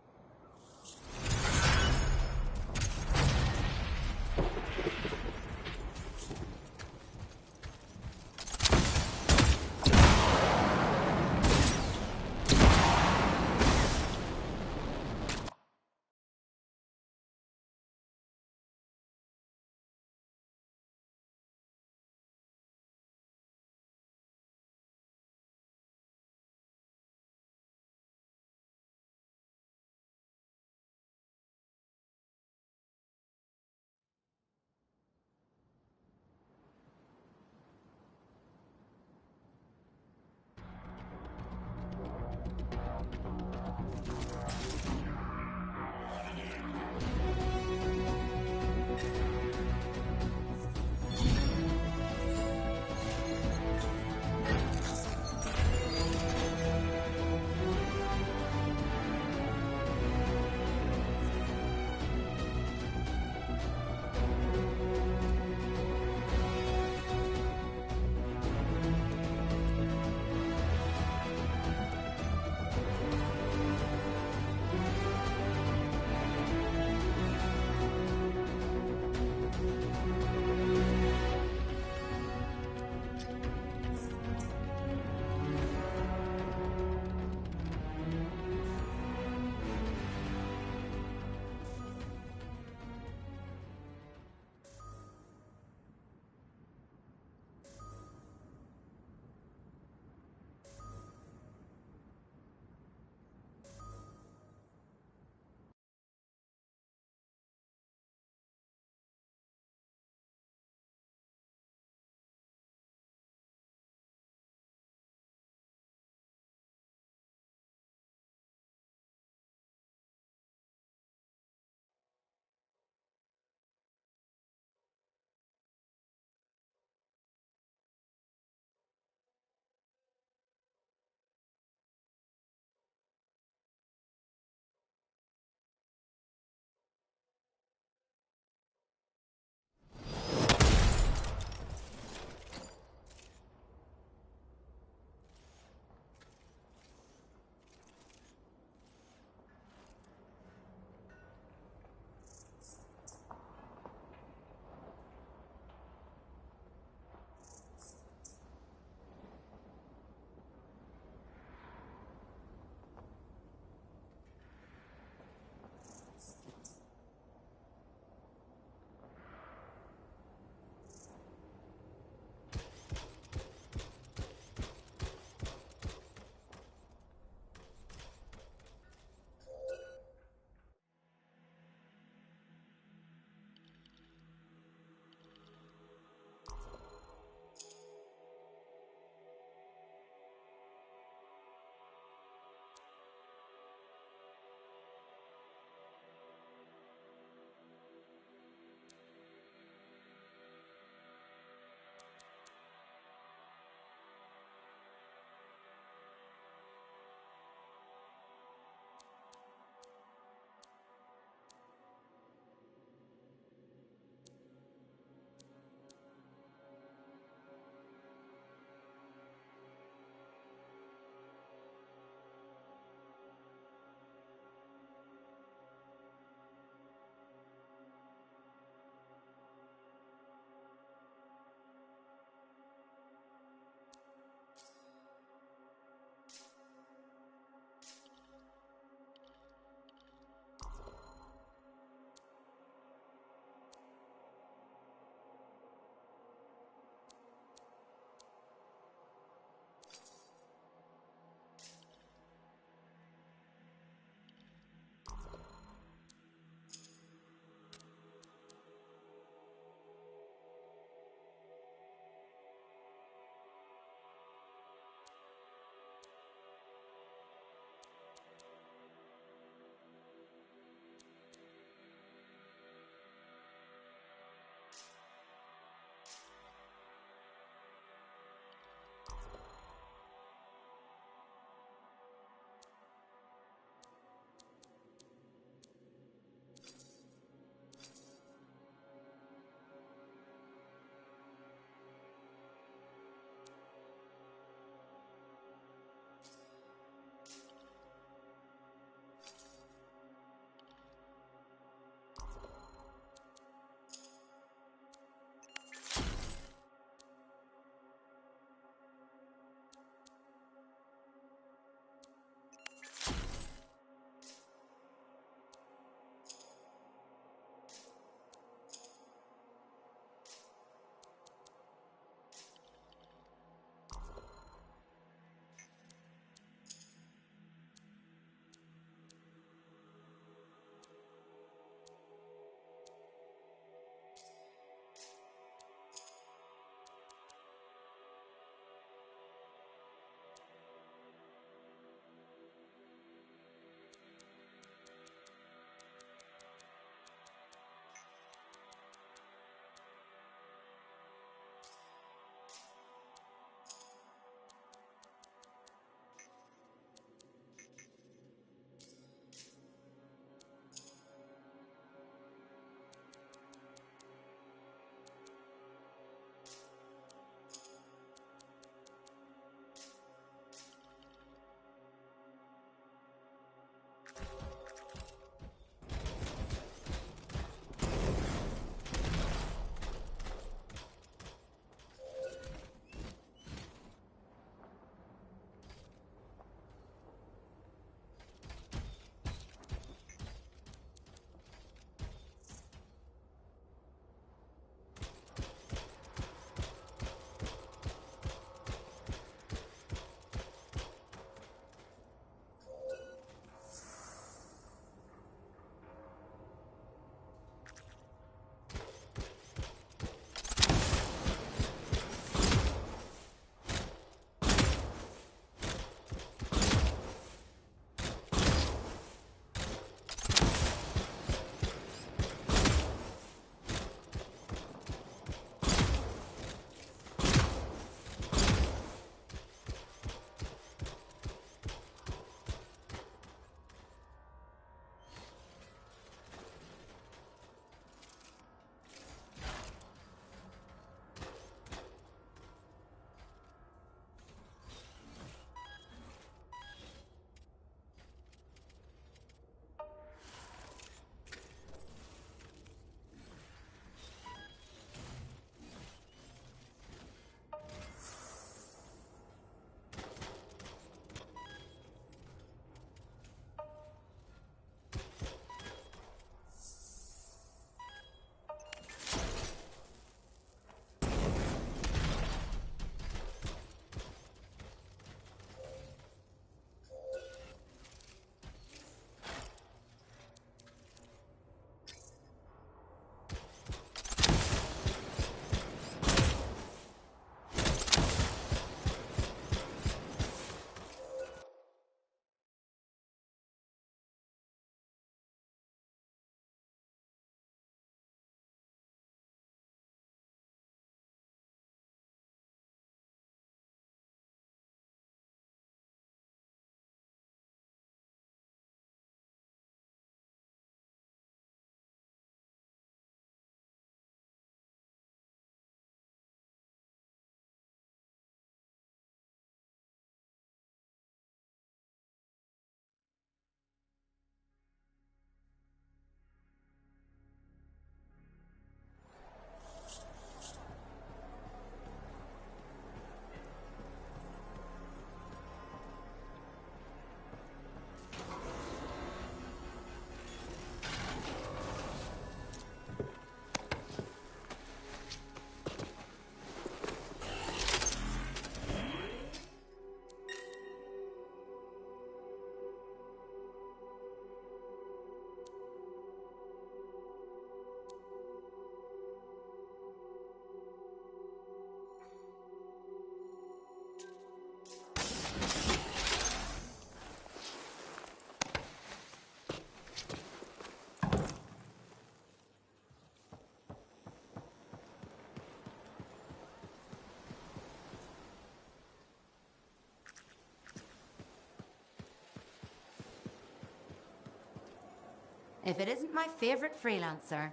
If it isn't my favorite freelancer.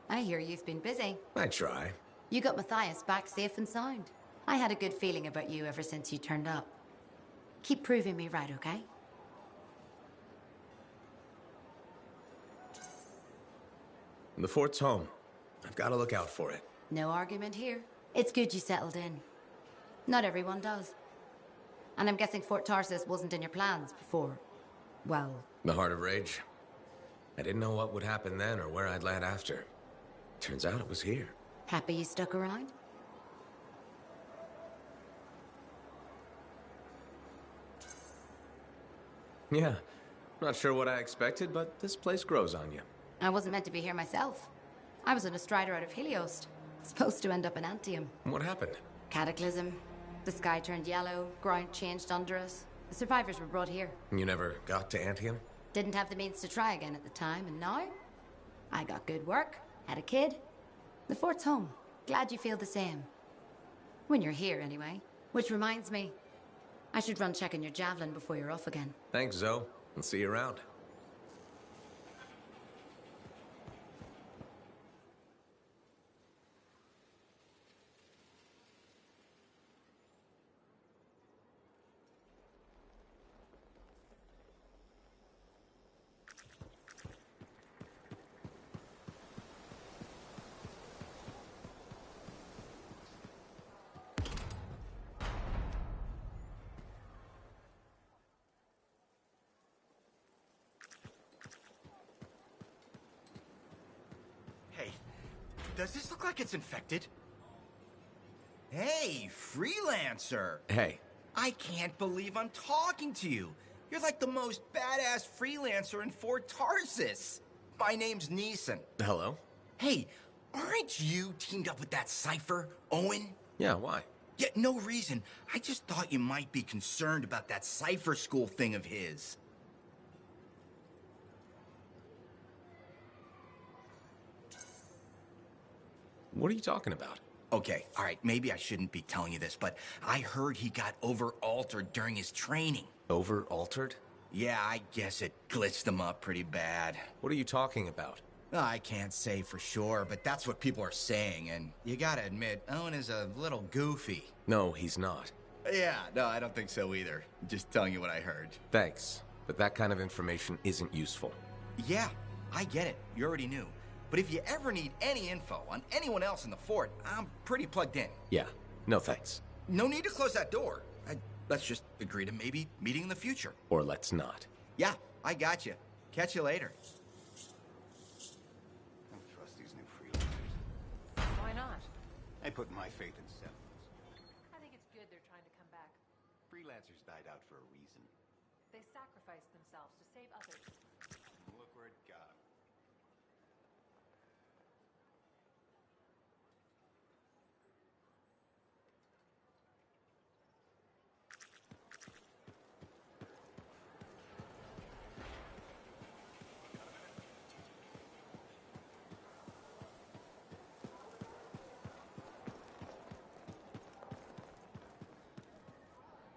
I hear you've been busy. I try. You got Matthias back safe and sound. I had a good feeling about you ever since you turned up. Keep proving me right, okay? The fort's home. I've got to look out for it. No argument here. It's good you settled in. Not everyone does. And I'm guessing Fort Tarsus wasn't in your plans before, well... The Heart of Rage. I didn't know what would happen then or where I'd land after. Turns out it was here. Happy you stuck around? Yeah. Not sure what I expected, but this place grows on you. I wasn't meant to be here myself. I was on a strider out of Helios. Supposed to end up in Anthem. What happened? Cataclysm. The sky turned yellow, ground changed under us. The survivors were brought here. You never got to Anthem? Didn't have the means to try again at the time, and now? I got good work, had a kid. The fort's home. Glad you feel the same. When you're here, anyway. Which reminds me, I should run checking your javelin before you're off again. Thanks, Zoe. I'll see you around. Does this look like it's infected? Hey, freelancer! Hey. I can't believe I'm talking to you. You're like the most badass freelancer in Fort Tarsus. My name's Neeson. Hello? Hey, aren't you teamed up with that Cypher, Owen? Yeah, why? Yeah, no reason. I just thought you might be concerned about that Cypher school thing of his. What are you talking about? Okay, all right, maybe I shouldn't be telling you this, but I heard he got over-altered during his training. Over-altered? Yeah, I guess it glitched him up pretty bad. What are you talking about? I can't say for sure, but that's what people are saying, and you gotta admit, Owen is a little goofy. No, he's not. Yeah, no, I don't think so either. Just telling you what I heard. Thanks, but that kind of information isn't useful. Yeah, I get it. You already knew. But if you ever need any info on anyone else in the fort, I'm pretty plugged in. Yeah, no thanks. No need to close that door. Let's just agree to maybe meeting in the future. Or let's not. Yeah, I got you. Catch you later. I don't trust these new freelancers. Why not? I put my faith in settlers. I think it's good they're trying to come back. Freelancers died out for a reason. They sacrificed themselves to save others. Look where it got them.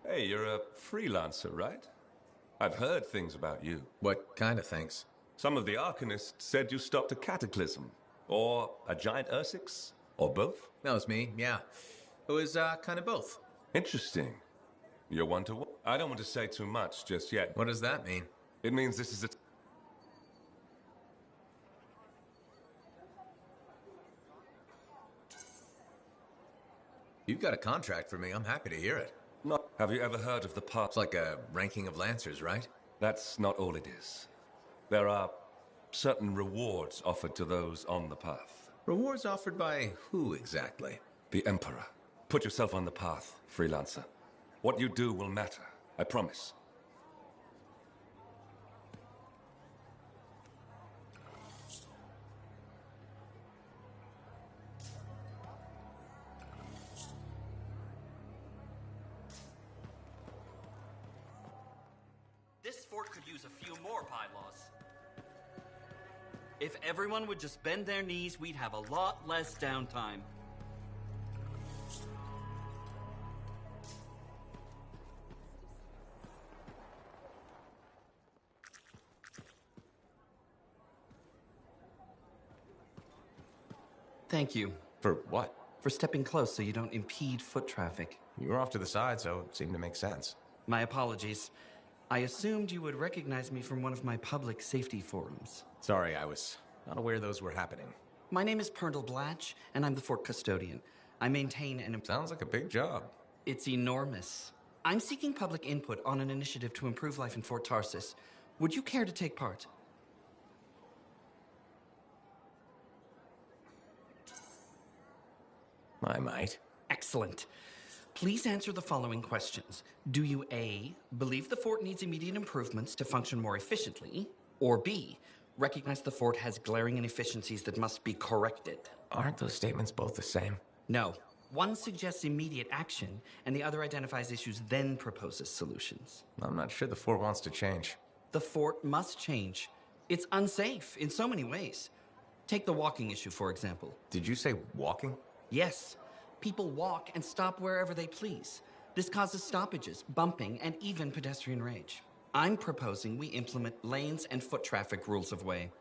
Hey, you're a freelancer, right? I've heard things about you. What kind of things? Some of the Arcanists said you stopped a cataclysm. Or a giant Ursix. Or both. That was me, yeah. It was, kind of both. Interesting. You're one to... I don't want to say too much just yet. What does that mean? It means this is a... You've got a contract for me. I'm happy to hear it. No. Have you ever heard of the path? It's like a ranking of Lancers, right? That's not all it is. There are certain rewards offered to those on the path. Rewards offered by who exactly? The Emperor. Put yourself on the path, freelancer. What you do will matter, I promise. This fort could use a few more bylaws. If everyone would just bend their knees, we'd have a lot less downtime. Thank you. For what? For stepping close so you don't impede foot traffic. You were off to the side, so it seemed to make sense. My apologies. I assumed you would recognize me from one of my public safety forums. Sorry, I was not aware those were happening. My name is Pernell Blatch, and I'm the fort custodian. I maintain an... Sounds like a big job. It's enormous. I'm seeking public input on an initiative to improve life in Fort Tarsis. Would you care to take part? I might. Excellent. Please answer the following questions. Do you A, believe the fort needs immediate improvements to function more efficiently? Or B, recognize the fort has glaring inefficiencies that must be corrected? Aren't those statements both the same? No. One suggests immediate action, and the other identifies issues, then proposes solutions. I'm not sure the fort wants to change. The fort must change. It's unsafe in so many ways. Take the walking issue, for example. Did you say walking? Yes. People walk and stop wherever they please. This causes stoppages, bumping, and even pedestrian rage. I'm proposing we implement lanes and foot traffic rules of way.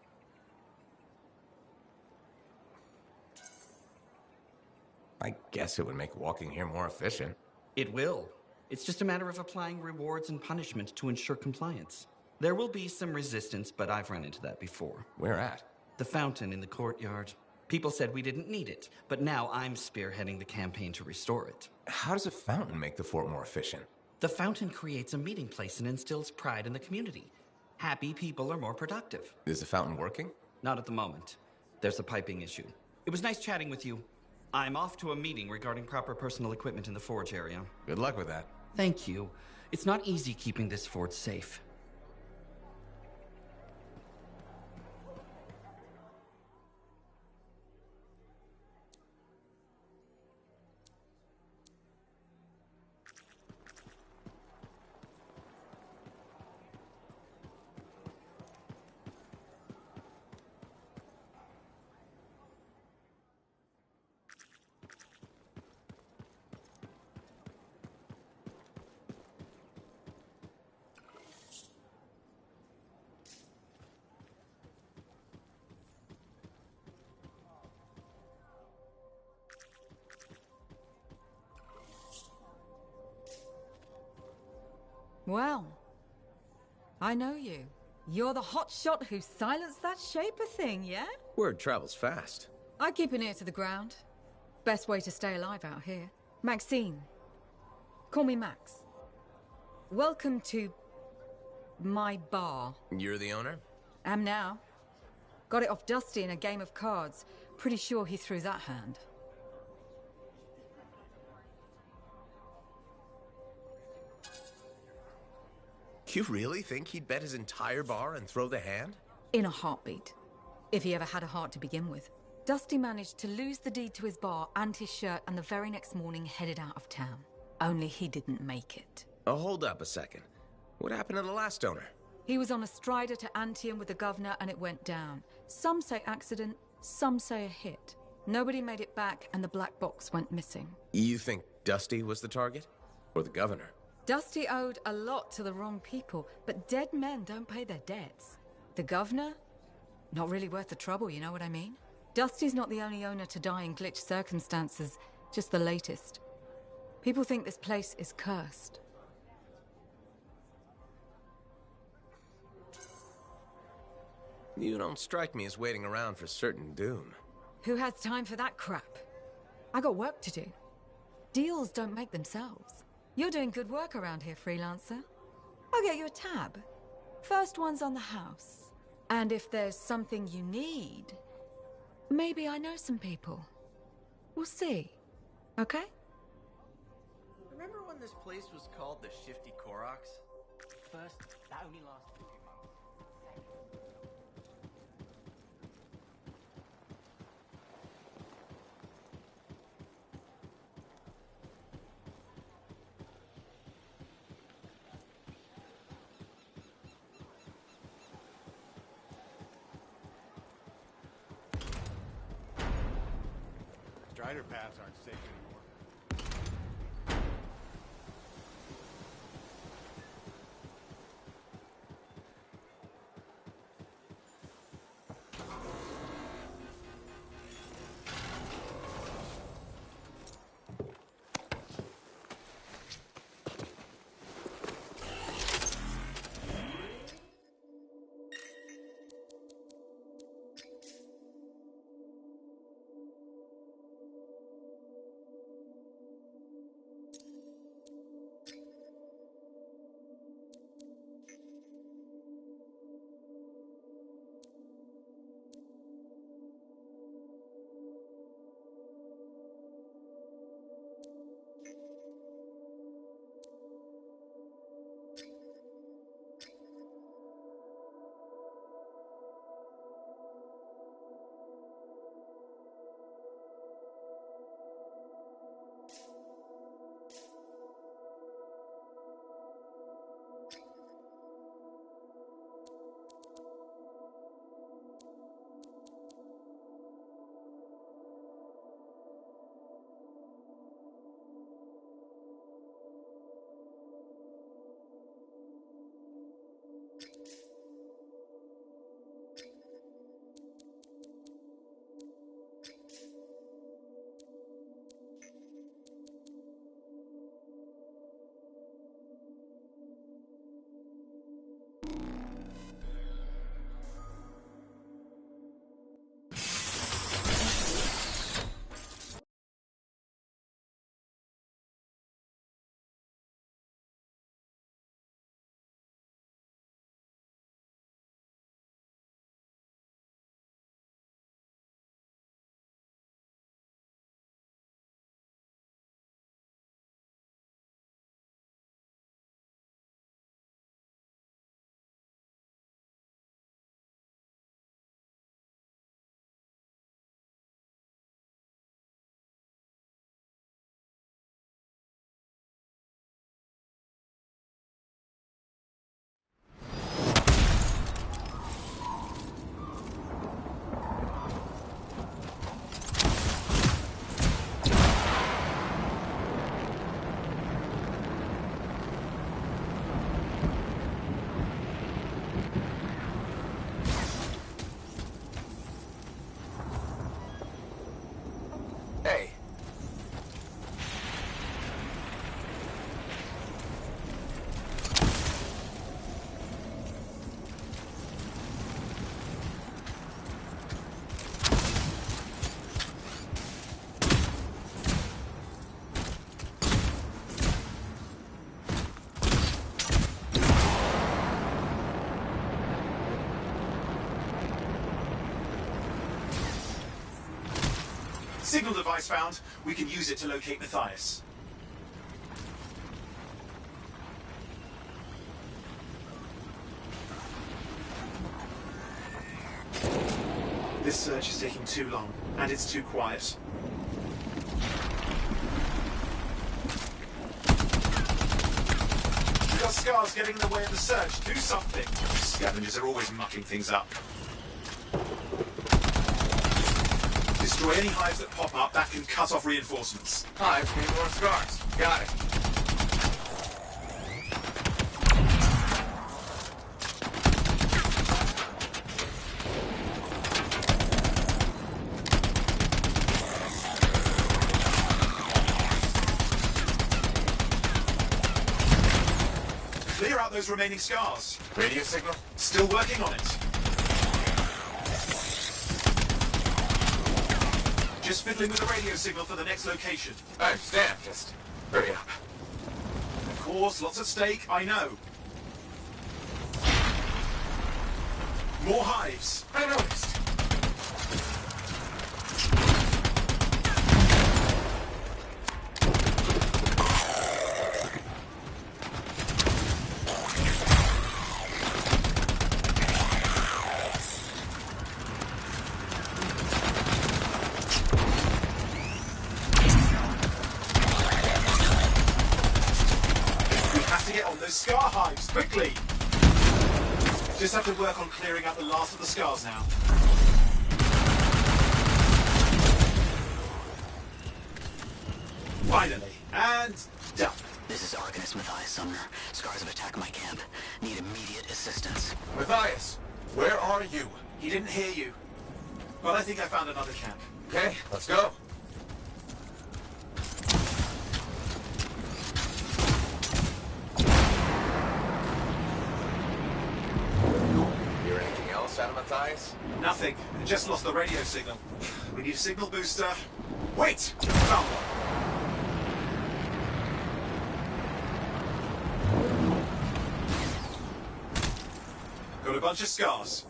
I guess it would make walking here more efficient. It will. It's just a matter of applying rewards and punishment to ensure compliance. There will be some resistance, but I've run into that before. Where at? The fountain in the courtyard. People said we didn't need it, but now I'm spearheading the campaign to restore it. How does a fountain make the fort more efficient? The fountain creates a meeting place and instills pride in the community. Happy people are more productive. Is the fountain working? Not at the moment. There's a piping issue. It was nice chatting with you. I'm off to a meeting regarding proper personal equipment in the forge area. Good luck with that. Thank you. It's not easy keeping this fort safe. Well, I know you. You're the hotshot who silenced that Shaper thing, yeah? Word travels fast. I keep an ear to the ground. Best way to stay alive out here. Maxine. Call me Max. Welcome to my bar. You're the owner? Am now. Got it off Dusty in a game of cards. Pretty sure he threw that hand. You really think he'd bet his entire bar and throw the hand? In a heartbeat. If he ever had a heart to begin with. Dusty managed to lose the deed to his bar and his shirt, and the very next morning headed out of town. Only he didn't make it. Oh, hold up a second. What happened to the last owner? He was on a strider to Anthem with the governor and it went down. Some say accident, some say a hit. Nobody made it back and the black box went missing. You think Dusty was the target? Or the governor? Dusty owed a lot to the wrong people, but dead men don't pay their debts. The governor? Not really worth the trouble, you know what I mean? Dusty's not the only owner to die in glitched circumstances, just the latest. People think this place is cursed. You don't strike me as waiting around for certain doom. Who has time for that crap? I got work to do. Deals don't make themselves. You're doing good work around here, freelancer. I'll get you a tab. First one's on the house. And if there's something you need, maybe I know some people. We'll see. Okay? Remember when this place was called the Shifty Koroks? First, that only lasted a few months. Strider paths aren't safe anymore. signal device found. We can use it to locate Matthias. This search is taking too long, and it's too quiet. We've got scars getting in the way of the search. Do something. Scavengers are always mucking things up. Destroy any hives that pop up. That can cut off reinforcements. Hives need more scars. Got it. Clear out those remaining scars. Radio signal? Still working on it. Just fiddling with the radio signal for the next location. I understand. Just hurry up. Of course, lots at stake, I know. More hives. I noticed. Scar hives, quickly! Just have to work on clearing out the last of the scars now. Finally, and done. This is Arcanist Matthias Sumner. Scars have attacked my camp. Need immediate assistance. Matthias, where are you? He didn't hear you. But I think I found another camp. Okay, let's go. Hear anything else out of Matthias? Nothing. Just lost the radio signal. We need a signal booster. Wait! Found one. Got a bunch of scars.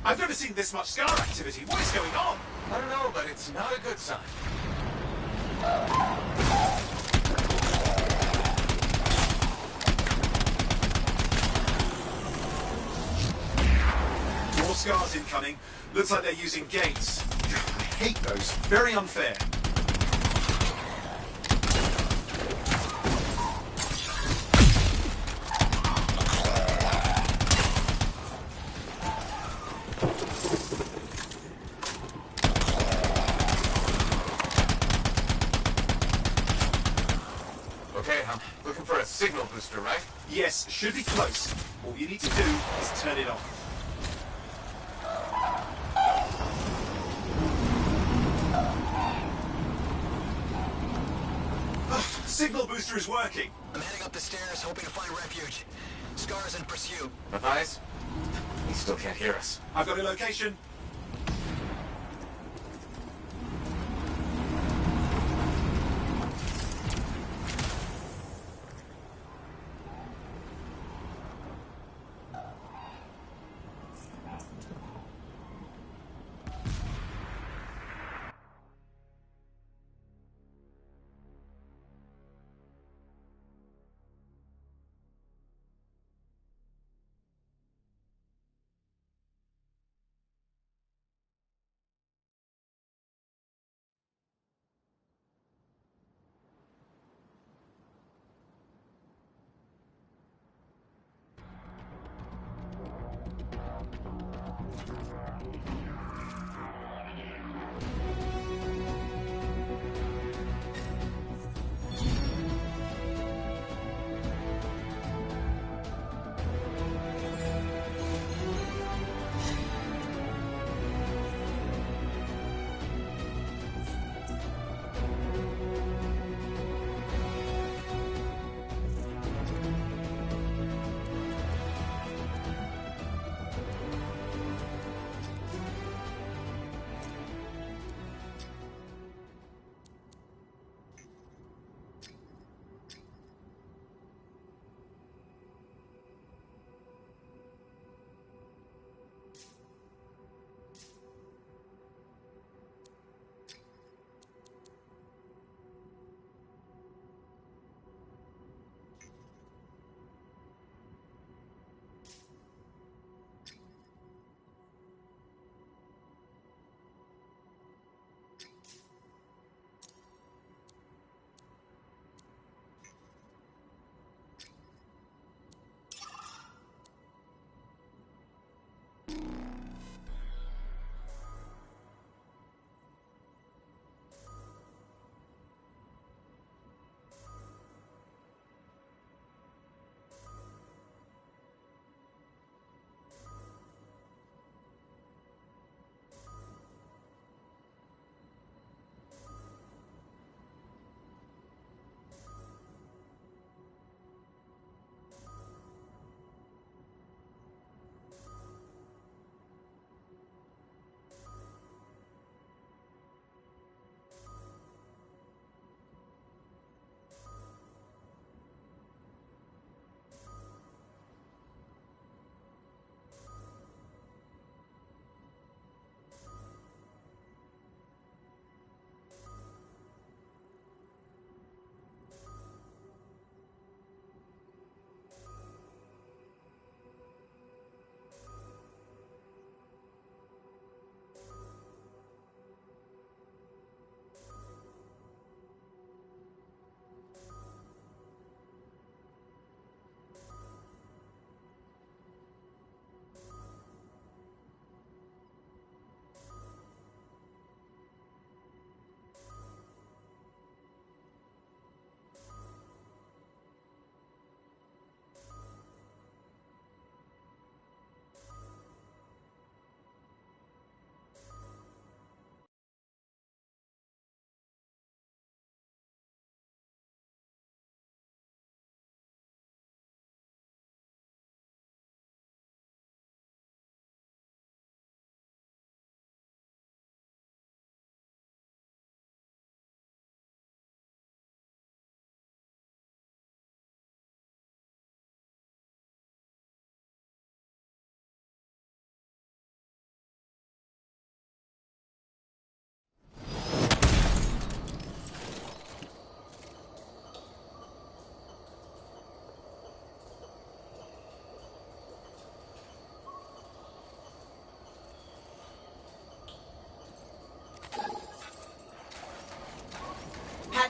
I've never seen this much scar activity. What is going on? I don't know, but it's not a good sign. More scars incoming. Looks like they're using gates. I hate those. Very unfair. Signal booster, right? Yes, should be close. All you need to do is turn it on. Signal booster is working. I'm heading up the stairs, hoping to find refuge. Scars in pursuit. Matthias? He still can't hear us. I've got a location.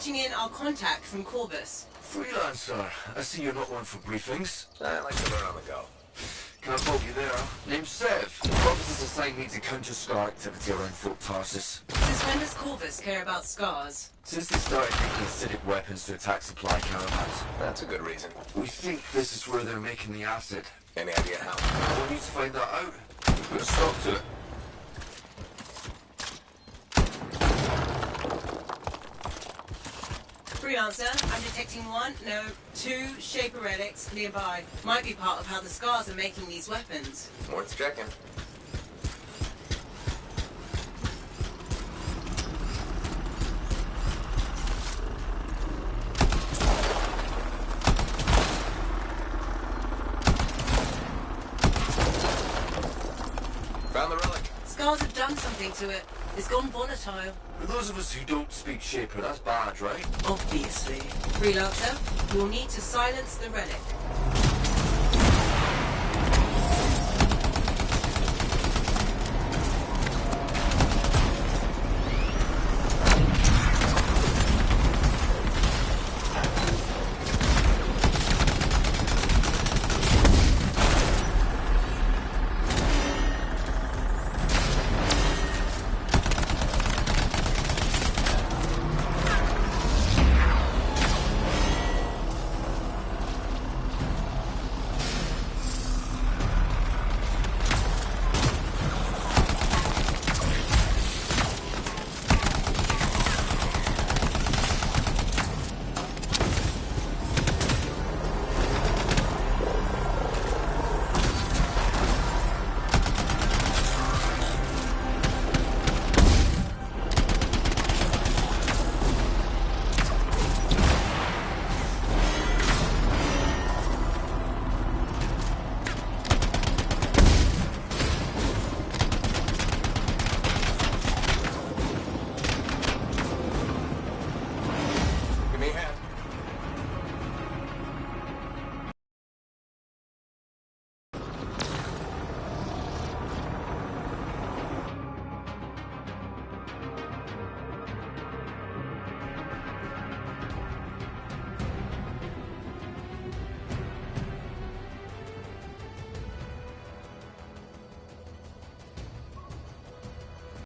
patching in our contact from Corvus. Freelancer, I see you're not one for briefings. I like to learn on the go. Can't fault you there. Name's Sev. Corvus has assigned me to counter Scar activity around Fort Tarsus. Since when does Corvus care about scars? Since they started making acidic weapons to attack supply caravans. That's a good reason. We think this is where they're making the acid. Any idea how? We'll need to find that out. Put a stop to it. Freelancer, I'm detecting two Shaper relics nearby. Might be part of how the scars are making these weapons. Worth checking. Found the relic. Scars have done something to it. It's gone volatile. For those of us who don't speak Shaper, that's bad, right? Obviously. Freelancer, you'll need to silence the relic.